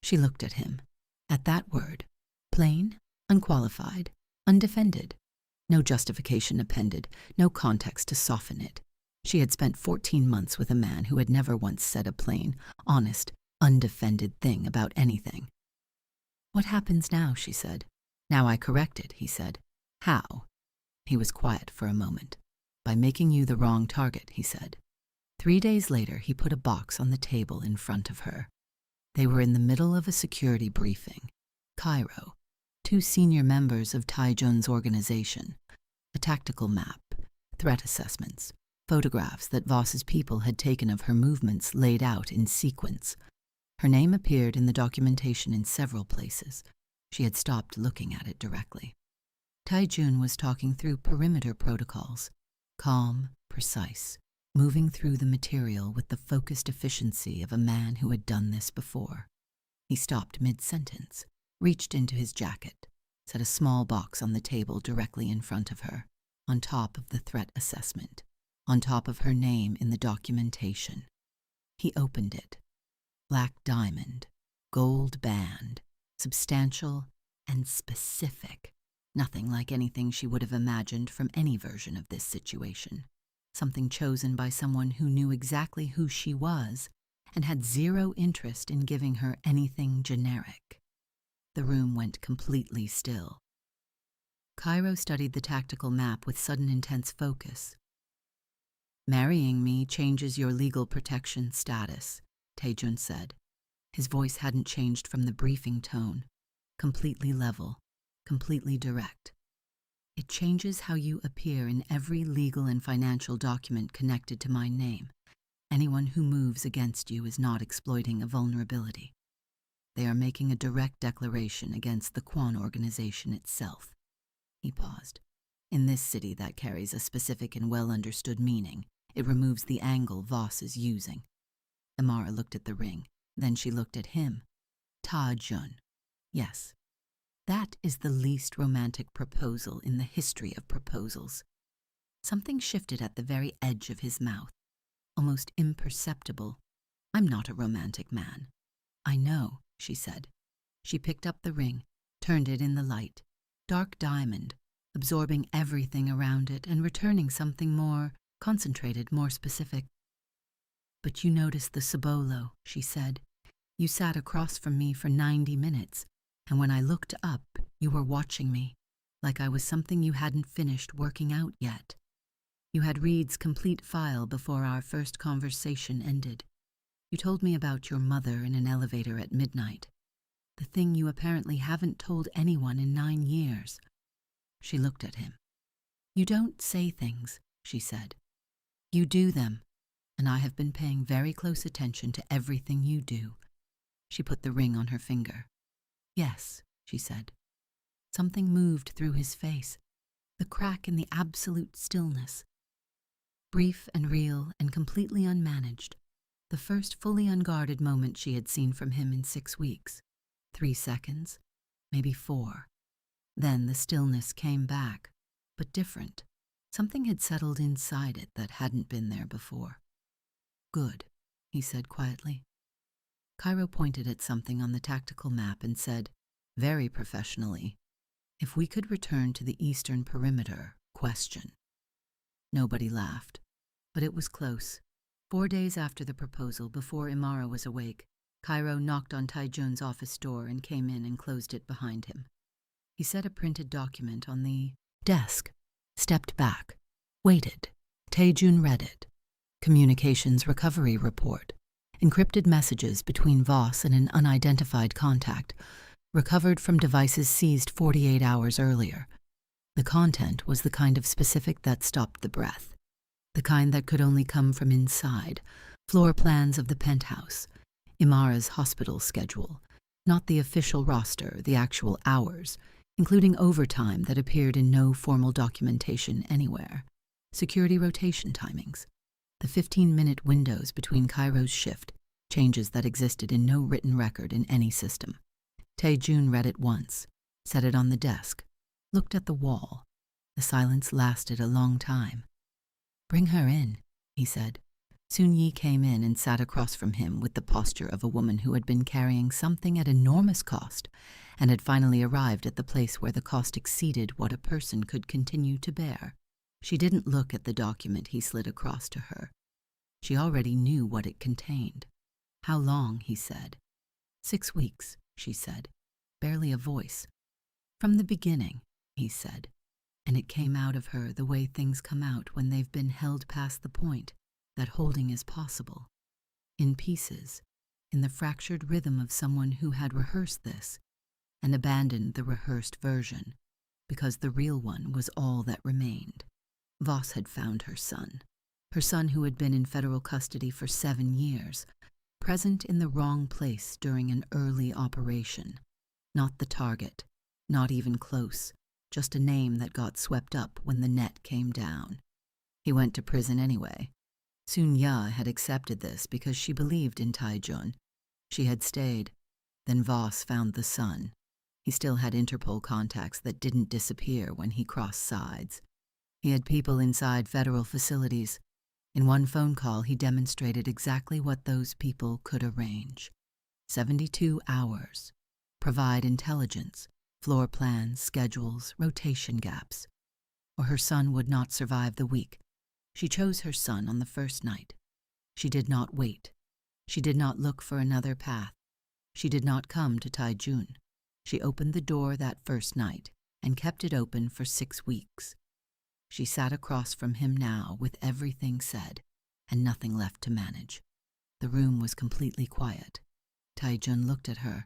[SPEAKER 1] She looked at him. At that word, plain, unqualified, undefended. No justification appended, no context to soften it. She had spent 14 months with a man who had never once said a plain, honest, undefended thing about anything. "What happens now?" she said. "Now I correct it," he said. "How?" He was quiet for a moment. "By making you the wrong target," he said. 3 days later, he put a box on the table in front of her. They were in the middle of a security briefing. Cairo, 2 senior members of Tae-jun's organization, a tactical map, threat assessments, photographs that Voss's people had taken of her movements laid out in sequence. Her name appeared in the documentation in several places. She had stopped looking at it directly. Tae-jun was talking through perimeter protocols, calm, precise, moving through the material with the focused efficiency of a man who had done this before. He stopped mid-sentence, reached into his jacket, set a small box on the table directly in front of her, on top of the threat assessment, on top of her name in the documentation. He opened it. Black diamond, gold band, substantial and specific. Nothing like anything she would have imagined from any version of this situation. Something chosen by someone who knew exactly who she was and had zero interest in giving her anything generic. The room went completely still. Cairo studied the tactical map with sudden intense focus. "Marrying me changes your legal protection status," Tae-jun said. His voice hadn't changed from the briefing tone. Completely level, completely direct. "It changes how you appear in every legal and financial document connected to my name. Anyone who moves against you is not exploiting a vulnerability. They are making a direct declaration against the Kwon organization itself." He paused. "In this city that carries a specific and well-understood meaning, it removes the angle Voss is using." Imara looked at the ring. Then she looked at him. "Tae-jun. Yes. That is the least romantic proposal in the history of proposals." Something shifted at the very edge of his mouth, almost imperceptible. "I'm not a romantic man." "I know," she said. She picked up the ring, turned it in the light. Dark diamond, absorbing everything around it and returning something more concentrated, more specific. "But you noticed the Cibolo," she said. "You sat across from me for 90 minutes, And when I looked up, you were watching me, like I was something you hadn't finished working out yet. You had Reed's complete file before our first conversation ended. You told me about your mother in an elevator at midnight. The thing you apparently haven't told anyone in 9 years. She looked at him. You don't say things, she said. You do them, and I have been paying very close attention to everything you do. She put the ring on her finger. Yes, she said. Something moved through his face, the crack in the absolute stillness. Brief and real and completely unmanaged, the first fully unguarded moment she had seen from him in 6 weeks. 3 seconds, maybe 4. Then the stillness came back, but different. Something had settled inside it that hadn't been there before. Good, he said quietly. Cairo pointed at something on the tactical map and said, very professionally, if we could return to the eastern perimeter, question. Nobody laughed, but it was close. 4 days after the proposal, before Imara was awake, Cairo knocked on Taejun's office door and came in and closed it behind him. He set a printed document on the desk, stepped back, waited. Taejun read it. Communications recovery report. Encrypted messages between Voss and an unidentified contact, recovered from devices seized 48 hours earlier. The content was the kind of specific that stopped the breath, the kind that could only come from inside, floor plans of the penthouse, Imara's hospital schedule, not the official roster, the actual hours, including overtime that appeared in no formal documentation anywhere, security rotation timings, the 15-minute windows between Cairo's shift, changes that existed in no written record in any system. Taejun read it once, set it on the desk, looked at the wall. The silence lasted a long time. Bring her in, he said. Sun-Yi came in and sat across from him with the posture of a woman who had been carrying something at enormous cost and had finally arrived at the place where the cost exceeded what a person could continue to bear. She didn't look at the document he slid across to her. She already knew what it contained. How long, he said. 6 weeks, she said. Barely a voice. From the beginning, he said, and it came out of her the way things come out when they've been held past the point that holding is possible. In pieces, in the fractured rhythm of someone who had rehearsed this and abandoned the rehearsed version because the real one was all that remained. Voss had found her son who had been in federal custody for 7 years, present in the wrong place during an early operation. Not the target, not even close, just a name that got swept up when the net came down. He went to prison anyway. Sun-Ya had accepted this because she believed in Taejun. She had stayed. Then Voss found the son. He still had Interpol contacts that didn't disappear when he crossed sides. He had people inside federal facilities. In one phone call, he demonstrated exactly what those people could arrange. 72 hours. Provide intelligence, floor plans, schedules, rotation gaps. Or her son would not survive the week. She chose her son on the first night. She did not wait. She did not look for another path. She did not come to Taejun. She opened the door that first night and kept it open for 6 weeks. She sat across from him now with everything said and nothing left to manage. The room was completely quiet. Taejun looked at her.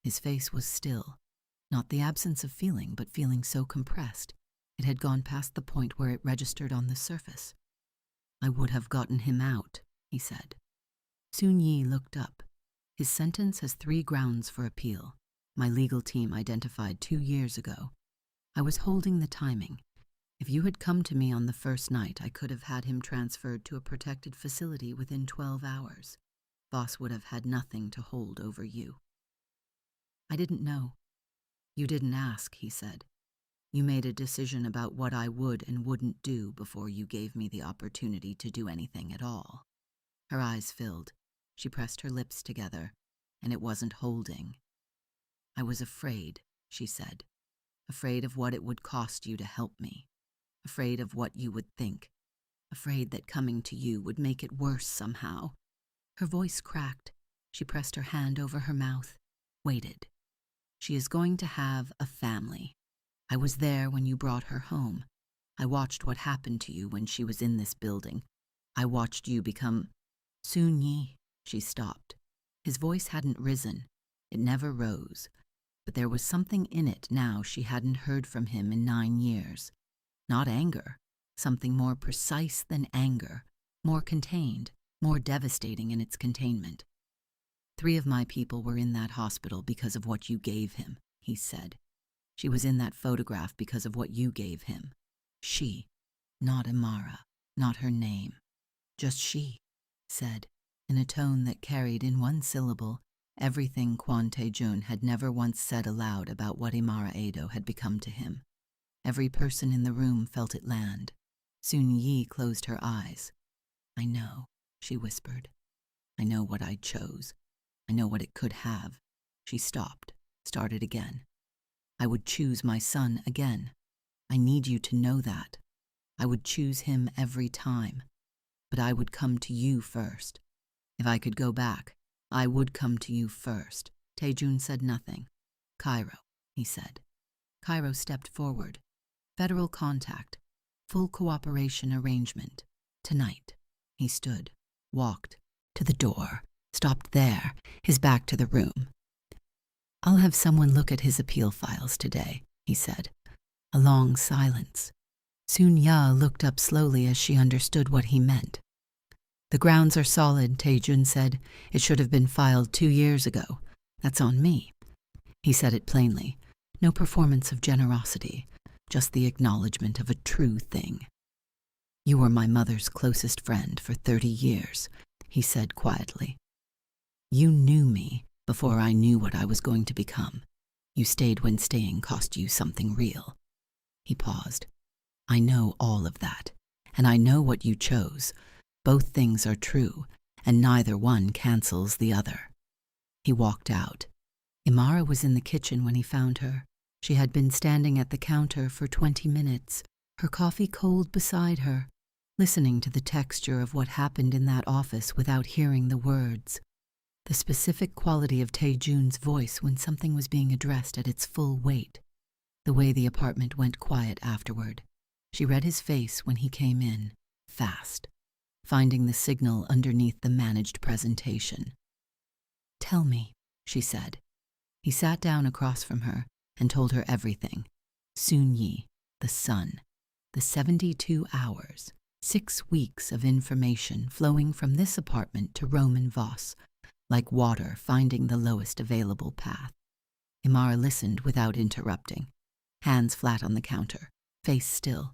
[SPEAKER 1] His face was still, not the absence of feeling, but feeling so compressed it had gone past the point where it registered on the surface. I would have gotten him out, he said. Sun-Yi looked up. His sentence has 3 grounds for appeal. My legal team identified 2 years ago. I was holding the timing. If you had come to me on the first night, I could have had him transferred to a protected facility within 12 hours. Voss would have had nothing to hold over you. I didn't know. You didn't ask, he said. You made a decision about what I would and wouldn't do before you gave me the opportunity to do anything at all. Her eyes filled. She pressed her lips together, and it wasn't holding. I was afraid, she said. Afraid of what it would cost you to help me. Afraid of what you would think. Afraid that coming to you would make it worse somehow. Her voice cracked. She pressed her hand over her mouth, waited. She is going to have a family. I was there when you brought her home. I watched what happened to you when she was in this building. I watched you become... Soon-Yi, she stopped. His voice hadn't risen. It never rose. But there was something in it now she hadn't heard from him in 9 years. Not anger. Something more precise than anger. More contained. More devastating in its containment. 3 of my people were in that hospital because of what you gave him, he said. She was in that photograph because of what you gave him. She, not Amara, not her name. Just she, said, in a tone that carried in one syllable everything Kwon Tae-jun had never once said aloud about what Imara Edo had become to him. Every person in the room felt it land. Soon-Yi closed her eyes. I know, she whispered. I know what I chose. I know what it could have. She stopped, started again. I would choose my son again. I need you to know that. I would choose him every time. But I would come to you first. If I could go back, I would come to you first. Tae-jun said nothing. Cairo, he said. Cairo stepped forward. Federal contact. Full cooperation arrangement. Tonight. He stood, walked, to the door, stopped there, his back to the room. I'll have someone look at his appeal files today, he said. A long silence. Soon-Ya looked up slowly as she understood what he meant. The grounds are solid, Tae-jun said. It should have been filed 2 years ago. That's on me. He said it plainly. No performance of generosity, just the acknowledgement of a true thing. You were my mother's closest friend for 30 years, he said quietly. You knew me before I knew what I was going to become. You stayed when staying cost you something real. He paused. I know all of that, and I know what you chose. Both things are true, and neither one cancels the other. He walked out. Imara was in the kitchen when he found her. She had been standing at the counter for 20 minutes, her coffee cold beside her, listening to the texture of what happened in that office without hearing the words. The specific quality of Tae-jun's voice when something was being addressed at its full weight. The way the apartment went quiet afterward. She read his face when he came in, fast, finding the signal underneath the managed presentation. Tell me, she said. He sat down across from her and told her everything. Soon-Yi, the son, the 72 hours, 6 weeks of information flowing from this apartment to Roman Voss, like water finding the lowest available path. Imara listened without interrupting, hands flat on the counter, face still,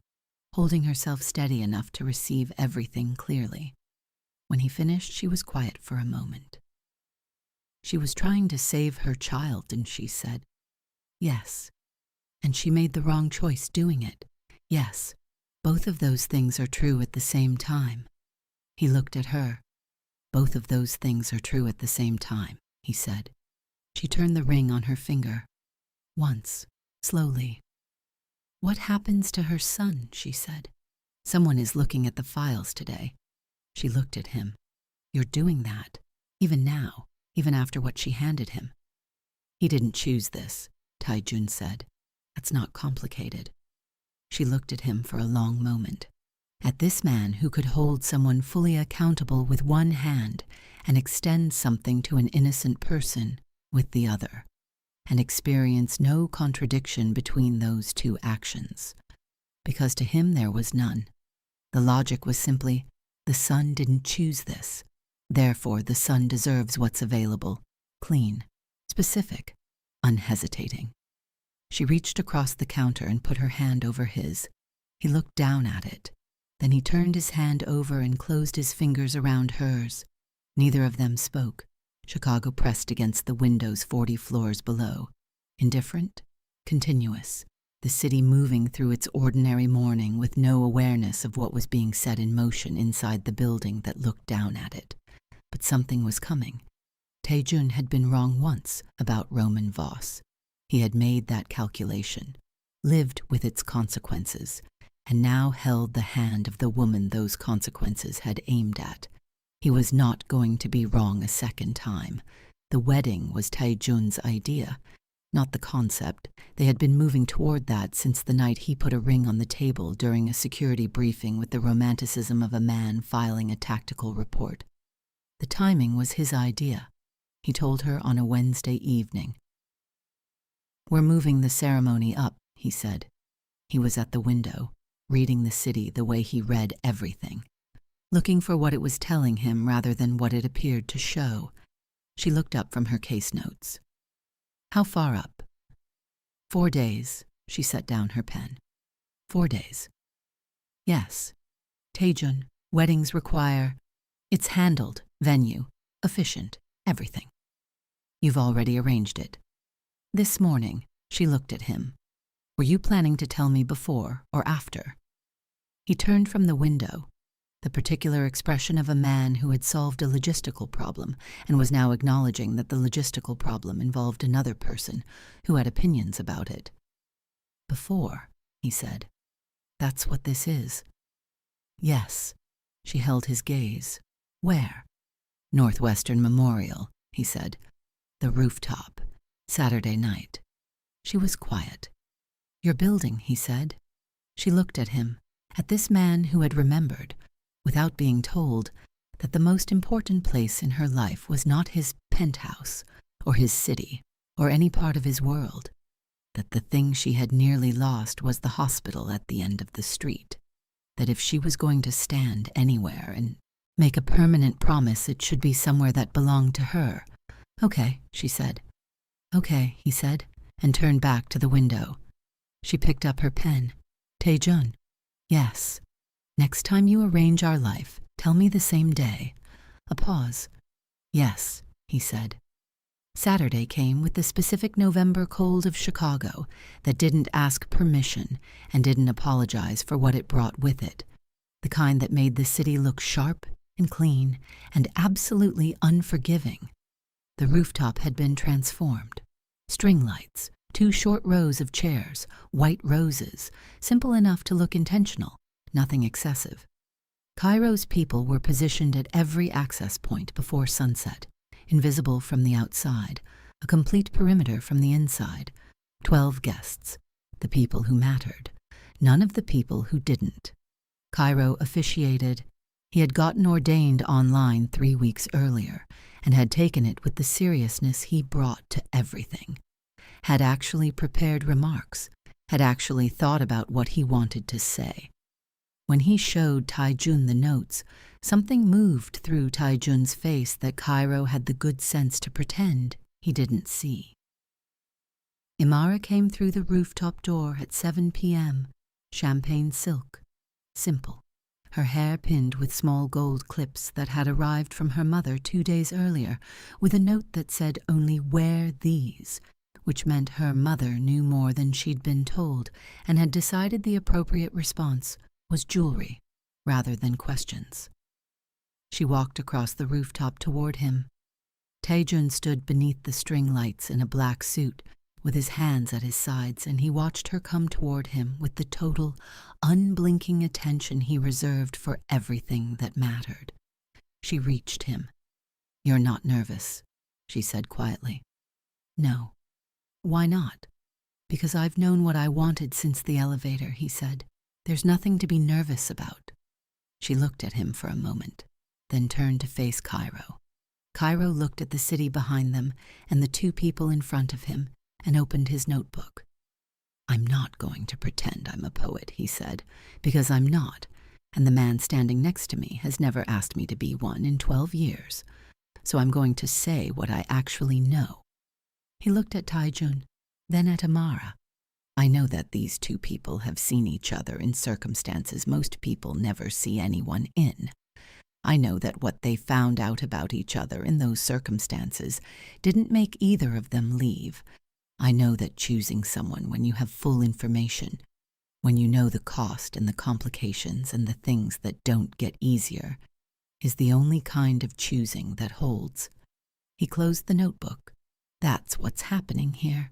[SPEAKER 1] holding herself steady enough to receive everything clearly. When he finished, she was quiet for a moment. She was trying to save her child, and she said, yes. And she made the wrong choice doing it. Yes, both of those things are true at the same time. He looked at her. Both of those things are true at the same time, he said. She turned the ring on her finger. Once, slowly. What happens to her son, she said. Someone is looking at the files today. She looked at him. You're doing that, even now, even after what she handed him. He didn't choose this, Tae-jun said. That's not complicated. She looked at him for a long moment. At this man who could hold someone fully accountable with one hand and extend something to an innocent person with the other, and experience no contradiction between those two actions. Because to him there was none. The logic was simply, the son didn't choose this. Therefore, the son deserves what's available, clean, specific, unhesitating. She reached across the counter and put her hand over his. He looked down at it. Then he turned his hand over and closed his fingers around hers. Neither of them spoke. Chicago pressed against the windows 40 floors below. Indifferent, continuous, the city moving through its ordinary morning with no awareness of what was being set in motion inside the building that looked down at it. But something was coming. Tae-jun had been wrong once about Roman Voss. He had made that calculation, lived with its consequences, and now held the hand of the woman those consequences had aimed at. He was not going to be wrong a second time. The wedding was Tae-jun's idea. not the concept. They had been moving toward that since the night he put a ring on the table during a security briefing with the romanticism of a man filing a tactical report. The timing was his idea. He told her on a Wednesday evening. "We're moving the ceremony up," he said. He was at the window, reading the city the way he read everything, looking for what it was telling him rather than what it appeared to show. She looked up from her case notes. "How far up?" 4 days. She set down her pen. 4 days. "Yes. Taejun, weddings require... It's handled, venue, efficient, everything. You've already arranged it." This morning, she looked at him. "Were you planning to tell me before or after?" He turned from the window, the particular expression of a man who had solved a logistical problem and was now acknowledging that the logistical problem involved another person who had opinions about it. "Before," he said. "That's what this is." "Yes." She held his gaze. "Where?" "Northwestern Memorial," he said. "The rooftop. Saturday night." She was quiet. "Your building," he said. She looked at him, at this man who had remembered, without being told, that the most important place in her life was not his penthouse, or his city, or any part of his world, that the thing she had nearly lost was the hospital at the end of the street, that if she was going to stand anywhere and make a permanent promise, it should be somewhere that belonged to her. "Okay," she said. "Okay," he said, and turned back to the window. She picked up her pen. "Taejun." "Yes. Next time you arrange our life, tell me the same day." A pause. "Yes," he said. Saturday came with the specific November cold of Chicago that didn't ask permission and didn't apologize for what it brought with it, the kind that made the city look sharp and clean and absolutely unforgiving. The rooftop had been transformed. String lights, 2 short rows of chairs, white roses, simple enough to look intentional, nothing excessive. Cairo's people were positioned at every access point before sunset, invisible from the outside, a complete perimeter from the inside. 12 guests, the people who mattered, none of the people who didn't. Cairo officiated. He had gotten ordained online 3 weeks earlier and had taken it with the seriousness he brought to everything, had actually prepared remarks, had actually thought about what he wanted to say. When he showed Taejun the notes, something moved through Taejun's face that Cairo had the good sense to pretend he didn't see. Imara came through the rooftop door at 7 p.m., champagne silk, simple, her hair pinned with small gold clips that had arrived from her mother 2 days earlier, with a note that said only "wear these," which meant her mother knew more than she'd been told and had decided the appropriate response was jewelry rather than questions. She walked across the rooftop toward him. Taejun stood beneath the string lights in a black suit, with his hands at his sides, and he watched her come toward him with the total, unblinking attention he reserved for everything that mattered. She reached him. "You're not nervous," she said quietly. "No." "Why not?" "Because I've known what I wanted since the elevator," he said. "There's nothing to be nervous about." She looked at him for a moment, then turned to face Cairo. Cairo looked at the city behind them and the 2 people in front of him and opened his notebook. "I'm not going to pretend I'm a poet," he said, "because I'm not, and the man standing next to me has never asked me to be one in 12 years. So I'm going to say what I actually know." He looked at Taejun, then at Imara. "I know that these 2 people have seen each other in circumstances most people never see anyone in. I know that what they found out about each other in those circumstances didn't make either of them leave. I know that choosing someone when you have full information, when you know the cost and the complications and the things that don't get easier, is the only kind of choosing that holds." He closed the notebook. "That's what's happening here.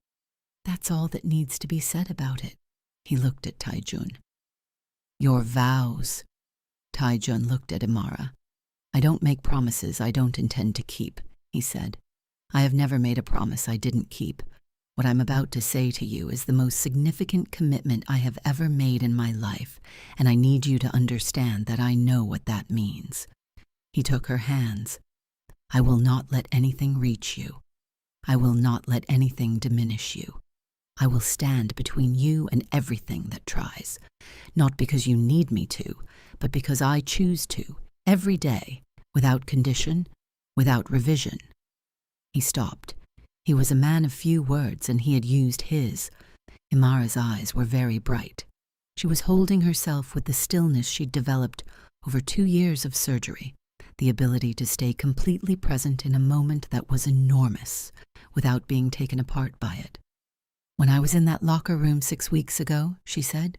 [SPEAKER 1] That's all that needs to be said about it." He looked at Taejun. "Your vows." Taejun looked at Imara. "I don't make promises I don't intend to keep," he said. "I have never made a promise I didn't keep. What I'm about to say to you is the most significant commitment I have ever made in my life, and I need you to understand that I know what that means." He took her hands. "I will not let anything reach you. I will not let anything diminish you. I will stand between you and everything that tries, not because you need me to, but because I choose to, every day, without condition, without revision." He stopped. He was a man of few words, and he had used his. Imara's eyes were very bright. She was holding herself with the stillness she'd developed over 2 years of surgery, the ability to stay completely present in a moment that was enormous, without being taken apart by it. "When I was in that locker room 6 weeks ago," she said,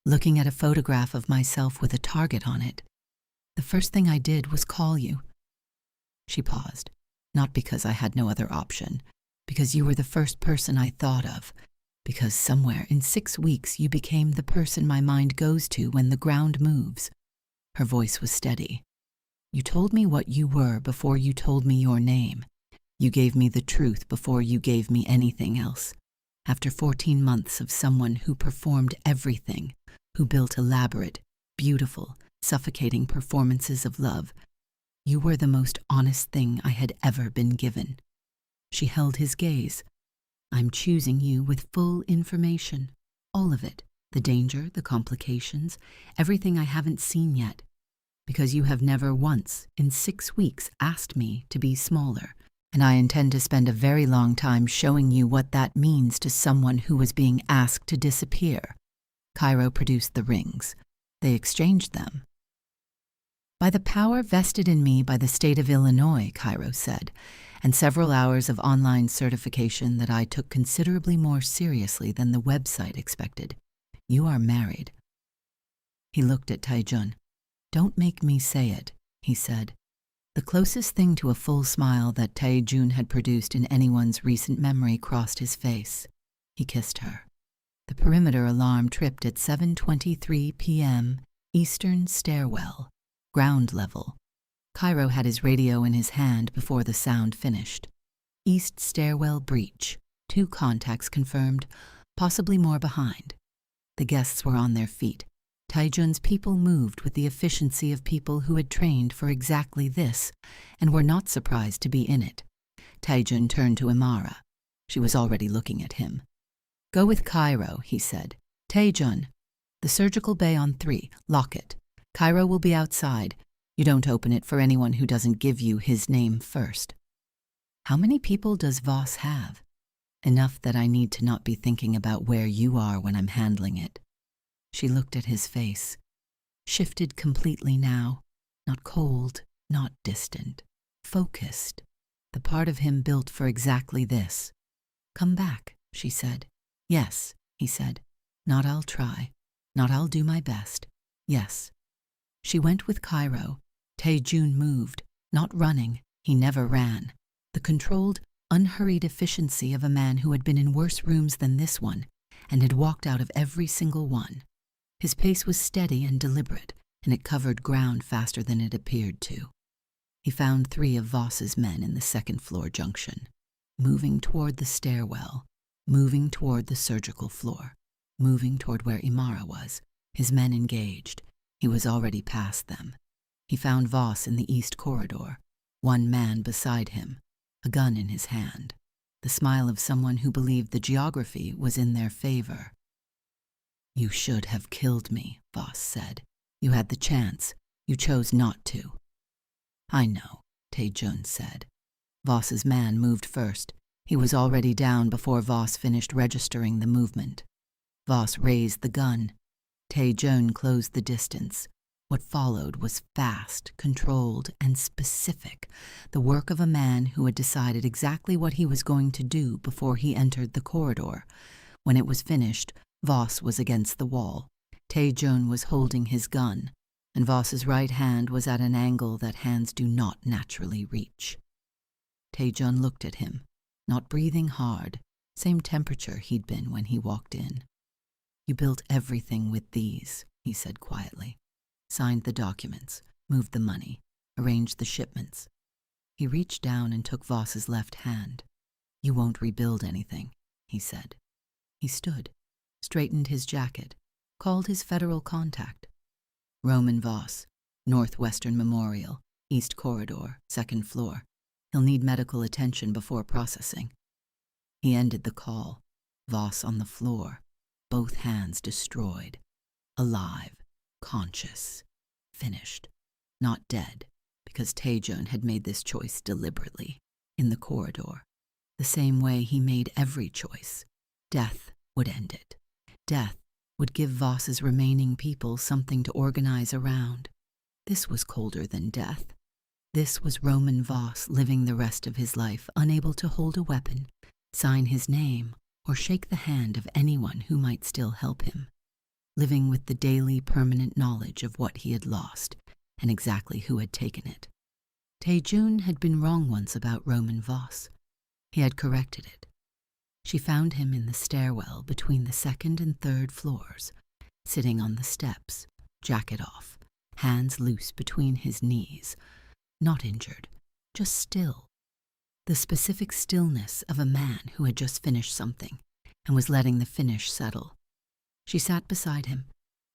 [SPEAKER 1] "looking at a photograph of myself with a target on it, the first thing I did was call you." She paused. "Not because I had no other option, because you were the first person I thought of, because somewhere in 6 weeks you became the person my mind goes to when the ground moves." Her voice was steady. "You told me what you were before you told me your name. You gave me the truth before you gave me anything else. After 14 months of someone who performed everything, who built elaborate, beautiful, suffocating performances of love, you were the most honest thing I had ever been given." She held his gaze. "I'm choosing you with full information, all of it, the danger, the complications, everything I haven't seen yet, because you have never once in 6 weeks asked me to be smaller, and I intend to spend a very long time showing you what that means to someone who was being asked to disappear." Cairo produced the rings. They exchanged them. "By the power vested in me by the state of Illinois," Cairo said, "and several hours of online certification that I took considerably more seriously than the website expected, you are married." He looked at Taijun. "Don't make me say it," he said. The closest thing to a full smile that Taijun had produced in anyone's recent memory crossed his face. He kissed her. The perimeter alarm tripped at 7:23 p.m. Eastern stairwell, ground level. Cairo had his radio in his hand before the sound finished. East stairwell breach. 2 contacts confirmed, possibly more behind. The guests were on their feet. Taijun's people moved with the efficiency of people who had trained for exactly this and were not surprised to be in it. Taijun turned to Imara. She was already looking at him. "Go with Cairo," he said. "Taijun, the surgical bay on 3, lock it. Cairo will be outside. You don't open it for anyone who doesn't give you his name first." "How many people does Voss have?" "Enough that I need to not be thinking about where you are when I'm handling it." She looked at his face. Shifted completely now. Not cold, not distant. Focused. The part of him built for exactly this. "Come back," she said. "Yes," he said. "Not I'll try. Not I'll do my best. Yes." She went with Cairo. Taijun moved, not running. He never ran. The controlled, unhurried efficiency of a man who had been in worse rooms than this one and had walked out of every single one. His pace was steady and deliberate, and it covered ground faster than it appeared to. He found 3 of Voss's men in the second-floor junction, moving toward the stairwell, moving toward the surgical floor, moving toward where Imara was, his men engaged. He was already past them. He found Voss in the east corridor, 1 man beside him, a gun in his hand, the smile of someone who believed the geography was in their favor. "You should have killed me," Voss said. "You had the chance. You chose not to." "I know," Taijun said. Voss's man moved first. He was already down before Voss finished registering the movement. Voss raised the gun. Taijun closed the distance. What followed was fast, controlled, and specific, the work of a man who had decided exactly what he was going to do before he entered the corridor. When it was finished, Voss was against the wall. Taijun was holding his gun, and Voss's right hand was at an angle that hands do not naturally reach. Taijun looked at him, not breathing hard, same temperature he'd been when he walked in. "You built everything with these," he said quietly. "Signed the documents, moved the money, arranged the shipments." He reached down and took Voss's left hand. "You won't rebuild anything," he said. He stood, straightened his jacket, called his federal contact. Roman Voss, Northwestern Memorial, East Corridor, 2nd floor. He'll need medical attention before processing. He ended the call, Voss on the floor, both hands destroyed, alive, conscious, finished, not dead, because Taejun had made this choice deliberately, in the corridor, the same way he made every choice. Death would end it. Death would give Voss's remaining people something to organize around. This was colder than death. This was Roman Voss living the rest of his life unable to hold a weapon, sign his name, or shake the hand of anyone who might still help him, living with the daily permanent knowledge of what he had lost and exactly who had taken it. Taejun had been wrong once about Roman Voss. He had corrected it. She found him in the stairwell between the 2nd and 3rd floors, sitting on the steps, jacket off, hands loose between his knees, not injured, just still. The specific stillness of a man who had just finished something and was letting the finish settle. She sat beside him.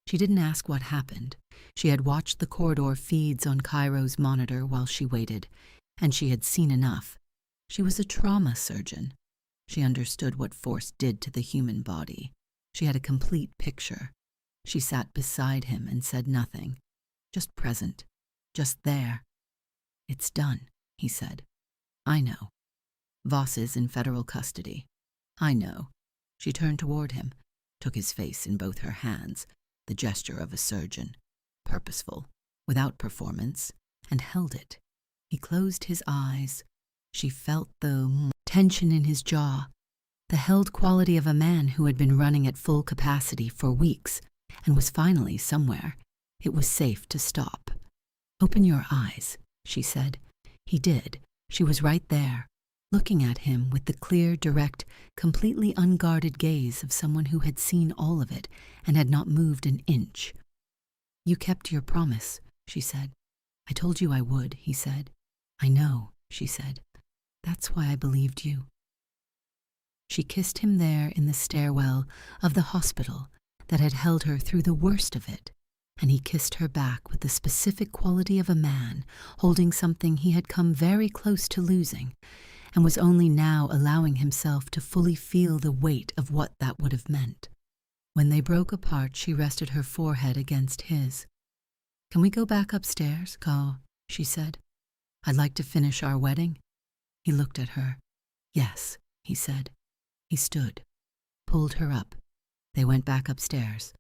[SPEAKER 1] She didn't ask what happened. She had watched the corridor feeds on Cairo's monitor while she waited, and she had seen enough. She was a trauma surgeon. She understood what force did to the human body. She had a complete picture. She sat beside him and said nothing, just present, just there. It's done, he said. I know. Voss is in federal custody. I know. She turned toward him, took his face in both her hands, the gesture of a surgeon, purposeful, without performance, and held it. He closed his eyes. She felt the tension in his jaw, the held quality of a man who had been running at full capacity for weeks and was finally somewhere. It was safe to stop. Open your eyes, she said. He did. She was right there, looking at him with the clear, direct, completely unguarded gaze of someone who had seen all of it and had not moved an inch. You kept your promise, she said. I told you I would, he said. I know, she said. That's why I believed you. She kissed him there in the stairwell of the hospital that had held her through the worst of it, and he kissed her back with the specific quality of a man holding something he had come very close to losing and was only now allowing himself to fully feel the weight of what that would have meant. When they broke apart, she rested her forehead against his. Can we go back upstairs, Kao? She said. I'd like to finish our wedding. He looked at her. Yes, he said. He stood, pulled her up. They went back upstairs.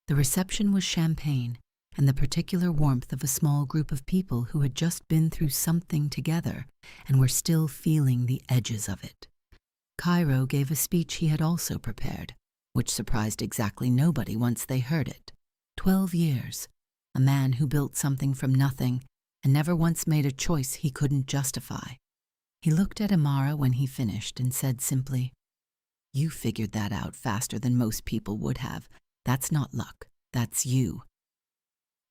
[SPEAKER 1] The reception was champagne and the particular warmth of a small group of people who had just been through something together and were still feeling the edges of it. Cairo gave a speech he had also prepared, which surprised exactly nobody once they heard it. 12 years, a man who built something from nothing and never once made a choice he couldn't justify. He looked at Amara when he finished and said simply, You figured that out faster than most people would have. That's not luck. That's you.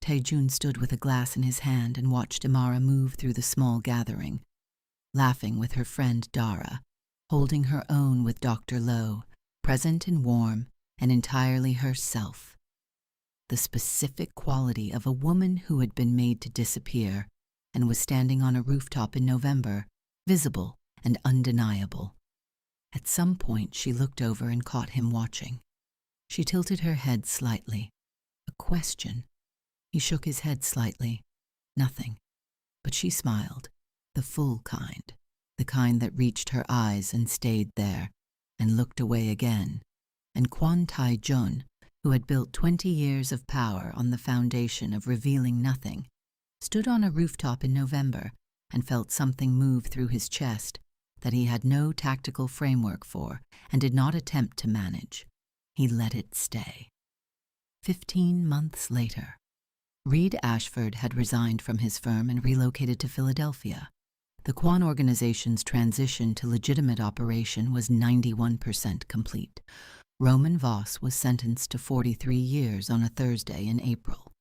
[SPEAKER 1] Taejun stood with a glass in his hand and watched Amara move through the small gathering, laughing with her friend Dara, holding her own with Dr. Lowe, present and warm and entirely herself. The specific quality of a woman who had been made to disappear and was standing on a rooftop in November, visible and undeniable. At some point she looked over and caught him watching. She tilted her head slightly. A question. He shook his head slightly. Nothing. But she smiled, the full kind, the kind that reached her eyes and stayed there, and looked away again. And Kwon Tae-jun, who had built 20 years of power on the foundation of revealing nothing, stood on a rooftop in November and felt something move through his chest that he had no tactical framework for and did not attempt to manage. He let it stay. 15 months later, Reed Ashford had resigned from his firm and relocated to Philadelphia. The Kwon organization's transition to legitimate operation was 91% complete. Roman Voss was sentenced to 43 years on a Thursday in April.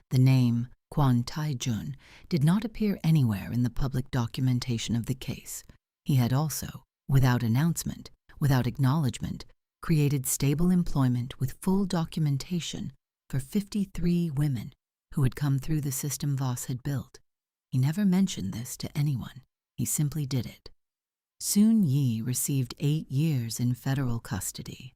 [SPEAKER 1] The name Kwon Tae-jun did not appear anywhere in the public documentation of the case. He had also, without announcement, without acknowledgement, created stable employment with full documentation for 53 women who had come through the system Voss had built. He never mentioned this to anyone. He simply did it. Soon Yi received 8 years in federal custody.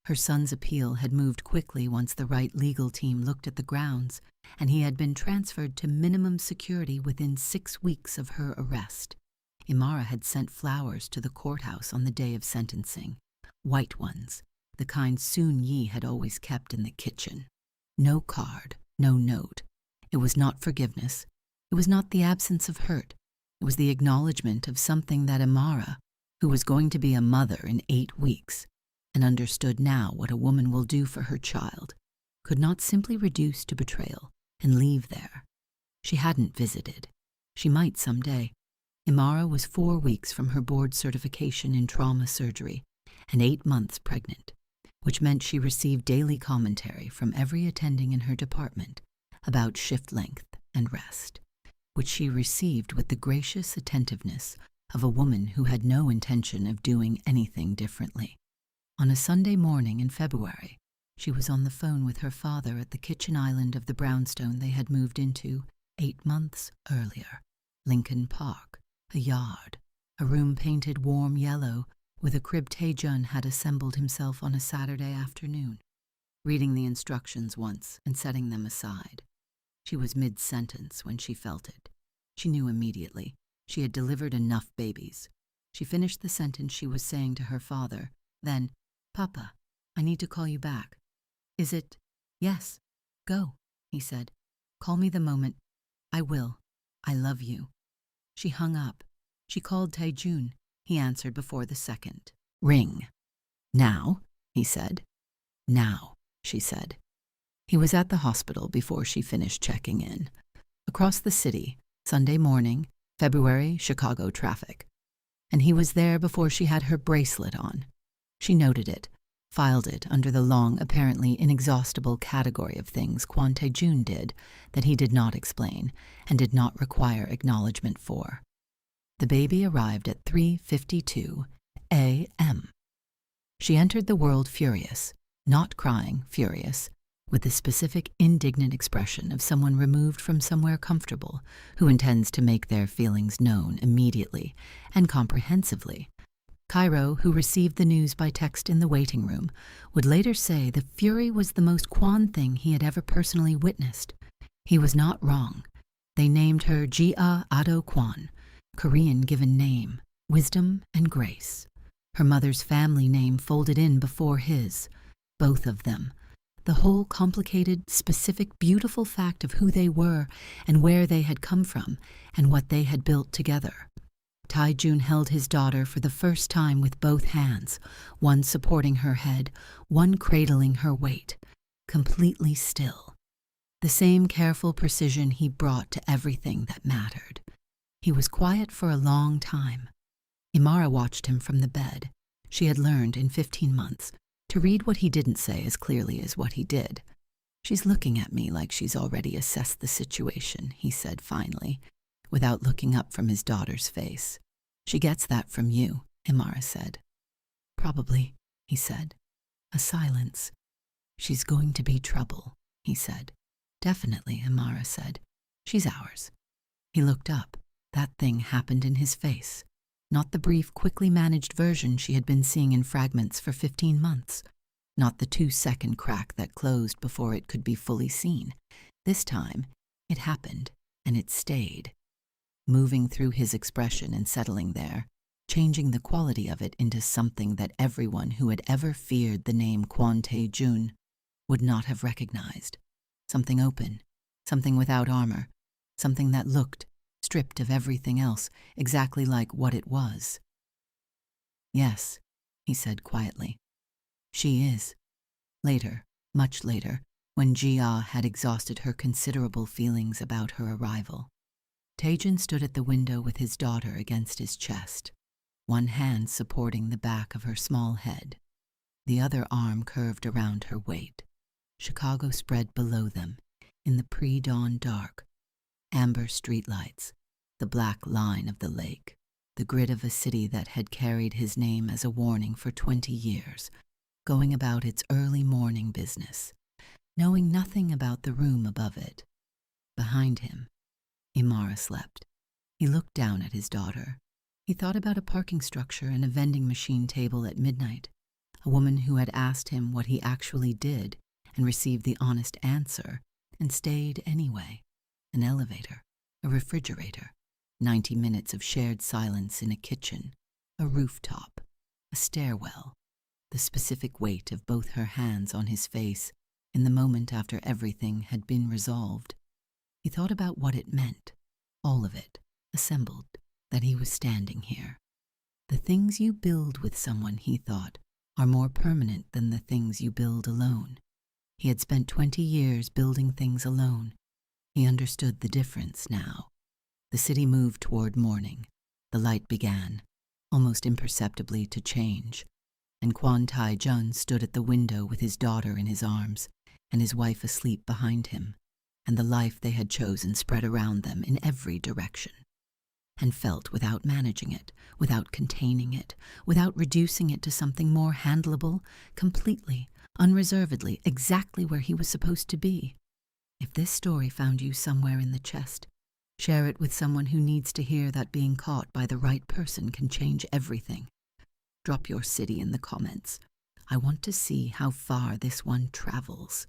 [SPEAKER 1] Her son's appeal had moved quickly once the right legal team looked at the grounds, and he had been transferred to minimum security within 6 weeks of her arrest. Imara had sent flowers to the courthouse on the day of sentencing. White ones, the kind Soon Yi had always kept in the kitchen. No card, no note. It was not forgiveness. It was not the absence of hurt. It was the acknowledgement of something that Imara, who was going to be a mother in 8 weeks, and understood now what a woman will do for her child, could not simply reduce to betrayal and leave there. She hadn't visited. She might someday. Imara was 4 weeks from her board certification in trauma surgery and 8 months pregnant, which meant she received daily commentary from every attending in her department about shift length and rest, which she received with the gracious attentiveness of a woman who had no intention of doing anything differently. On a Sunday morning in February, she was on the phone with her father at the kitchen island of the brownstone they had moved into 8 months earlier. Lincoln Park, a yard, a room painted warm yellow with a crib Taejun had assembled himself on a Saturday afternoon, reading the instructions once and setting them aside. She was mid-sentence when she felt it. She knew immediately. She had delivered enough babies. She finished the sentence she was saying to her father. Then, "Papa, I need to call you back." "Is it?" "Yes. Go," he said. "Call me the moment." "I will. I love you." She hung up. She called Taejun. He answered before the second ring. "Now," he said. "Now," she said. He was at the hospital before she finished checking in. Across the city, Sunday morning, February, Chicago traffic. And he was there before she had her bracelet on. She noted it, filed it under the long, apparently inexhaustible category of things Kwon Tae-jun did that he did not explain and did not require acknowledgement for. The baby arrived at 3:52 a.m. She entered the world furious, not crying, furious, with the specific indignant expression of someone removed from somewhere comfortable who intends to make their feelings known immediately and comprehensively. Cairo, who received the news by text in the waiting room, would later say the fury was the most Kwon thing he had ever personally witnessed. He was not wrong. They named her Jia Ado Kwon, Korean given name, wisdom and grace. Her mother's family name folded in before his, both of them. The whole complicated, specific, beautiful fact of who they were and where they had come from and what they had built together. Tae-jun held his daughter for the first time with both hands, one supporting her head, one cradling her weight, completely still. The same careful precision he brought to everything that mattered. He was quiet for a long time. Imara watched him from the bed. She had learned in 15 months to read what he didn't say as clearly as what he did. "She's looking at me like she's already assessed the situation," he said finally, without looking up from his daughter's face. "She gets that from you," Imara said. "Probably," he said. A silence. "She's going to be trouble," he said. "Definitely," Imara said. "She's ours." He looked up. That thing happened in his face. Not the brief, quickly managed version she had been seeing in fragments for 15 months. Not the 2-second crack that closed before it could be fully seen. This time, it happened, and it stayed, moving through his expression and settling there, changing the quality of it into something that everyone who had ever feared the name Kwon Tae-jun would not have recognized. Something open, something without armor, something that looked, stripped of everything else, exactly like what it was. "Yes," he said quietly. "She is." Later, much later, when Jia had exhausted her considerable feelings about her arrival. Taejun stood at the window with his daughter against his chest, one hand supporting the back of her small head, the other arm curved around her waist. Chicago spread below them, in the pre-dawn dark, amber streetlights, the black line of the lake. the grid of a city that had carried his name as a warning for 20 years, going about its early morning business, knowing nothing about the room above it. Behind him, Imara slept. He looked down at his daughter. He thought about a parking structure and a vending machine table at midnight, a woman who had asked him what he actually did and received the honest answer and stayed anyway, an elevator, a refrigerator, 90 minutes of shared silence in a kitchen, a rooftop, a stairwell, the specific weight of both her hands on his face in the moment after everything had been resolved. He thought about what it meant, all of it, assembled, that he was standing here. The things you build with someone, he thought, are more permanent than the things you build alone. He had spent 20 years building things alone. He understood the difference now. The city moved toward morning. The light began, almost imperceptibly, to change, and Kwan Tai Jun stood at the window with his daughter in his arms and his wife asleep behind him, and the life they had chosen spread around them in every direction, and felt without managing it, without containing it, without reducing it to something more handleable, completely, unreservedly, exactly where he was supposed to be. If this story found you somewhere in the chest, share it with someone who needs to hear that being caught by the right person can change everything. Drop your city in the comments. I want to see how far this one travels.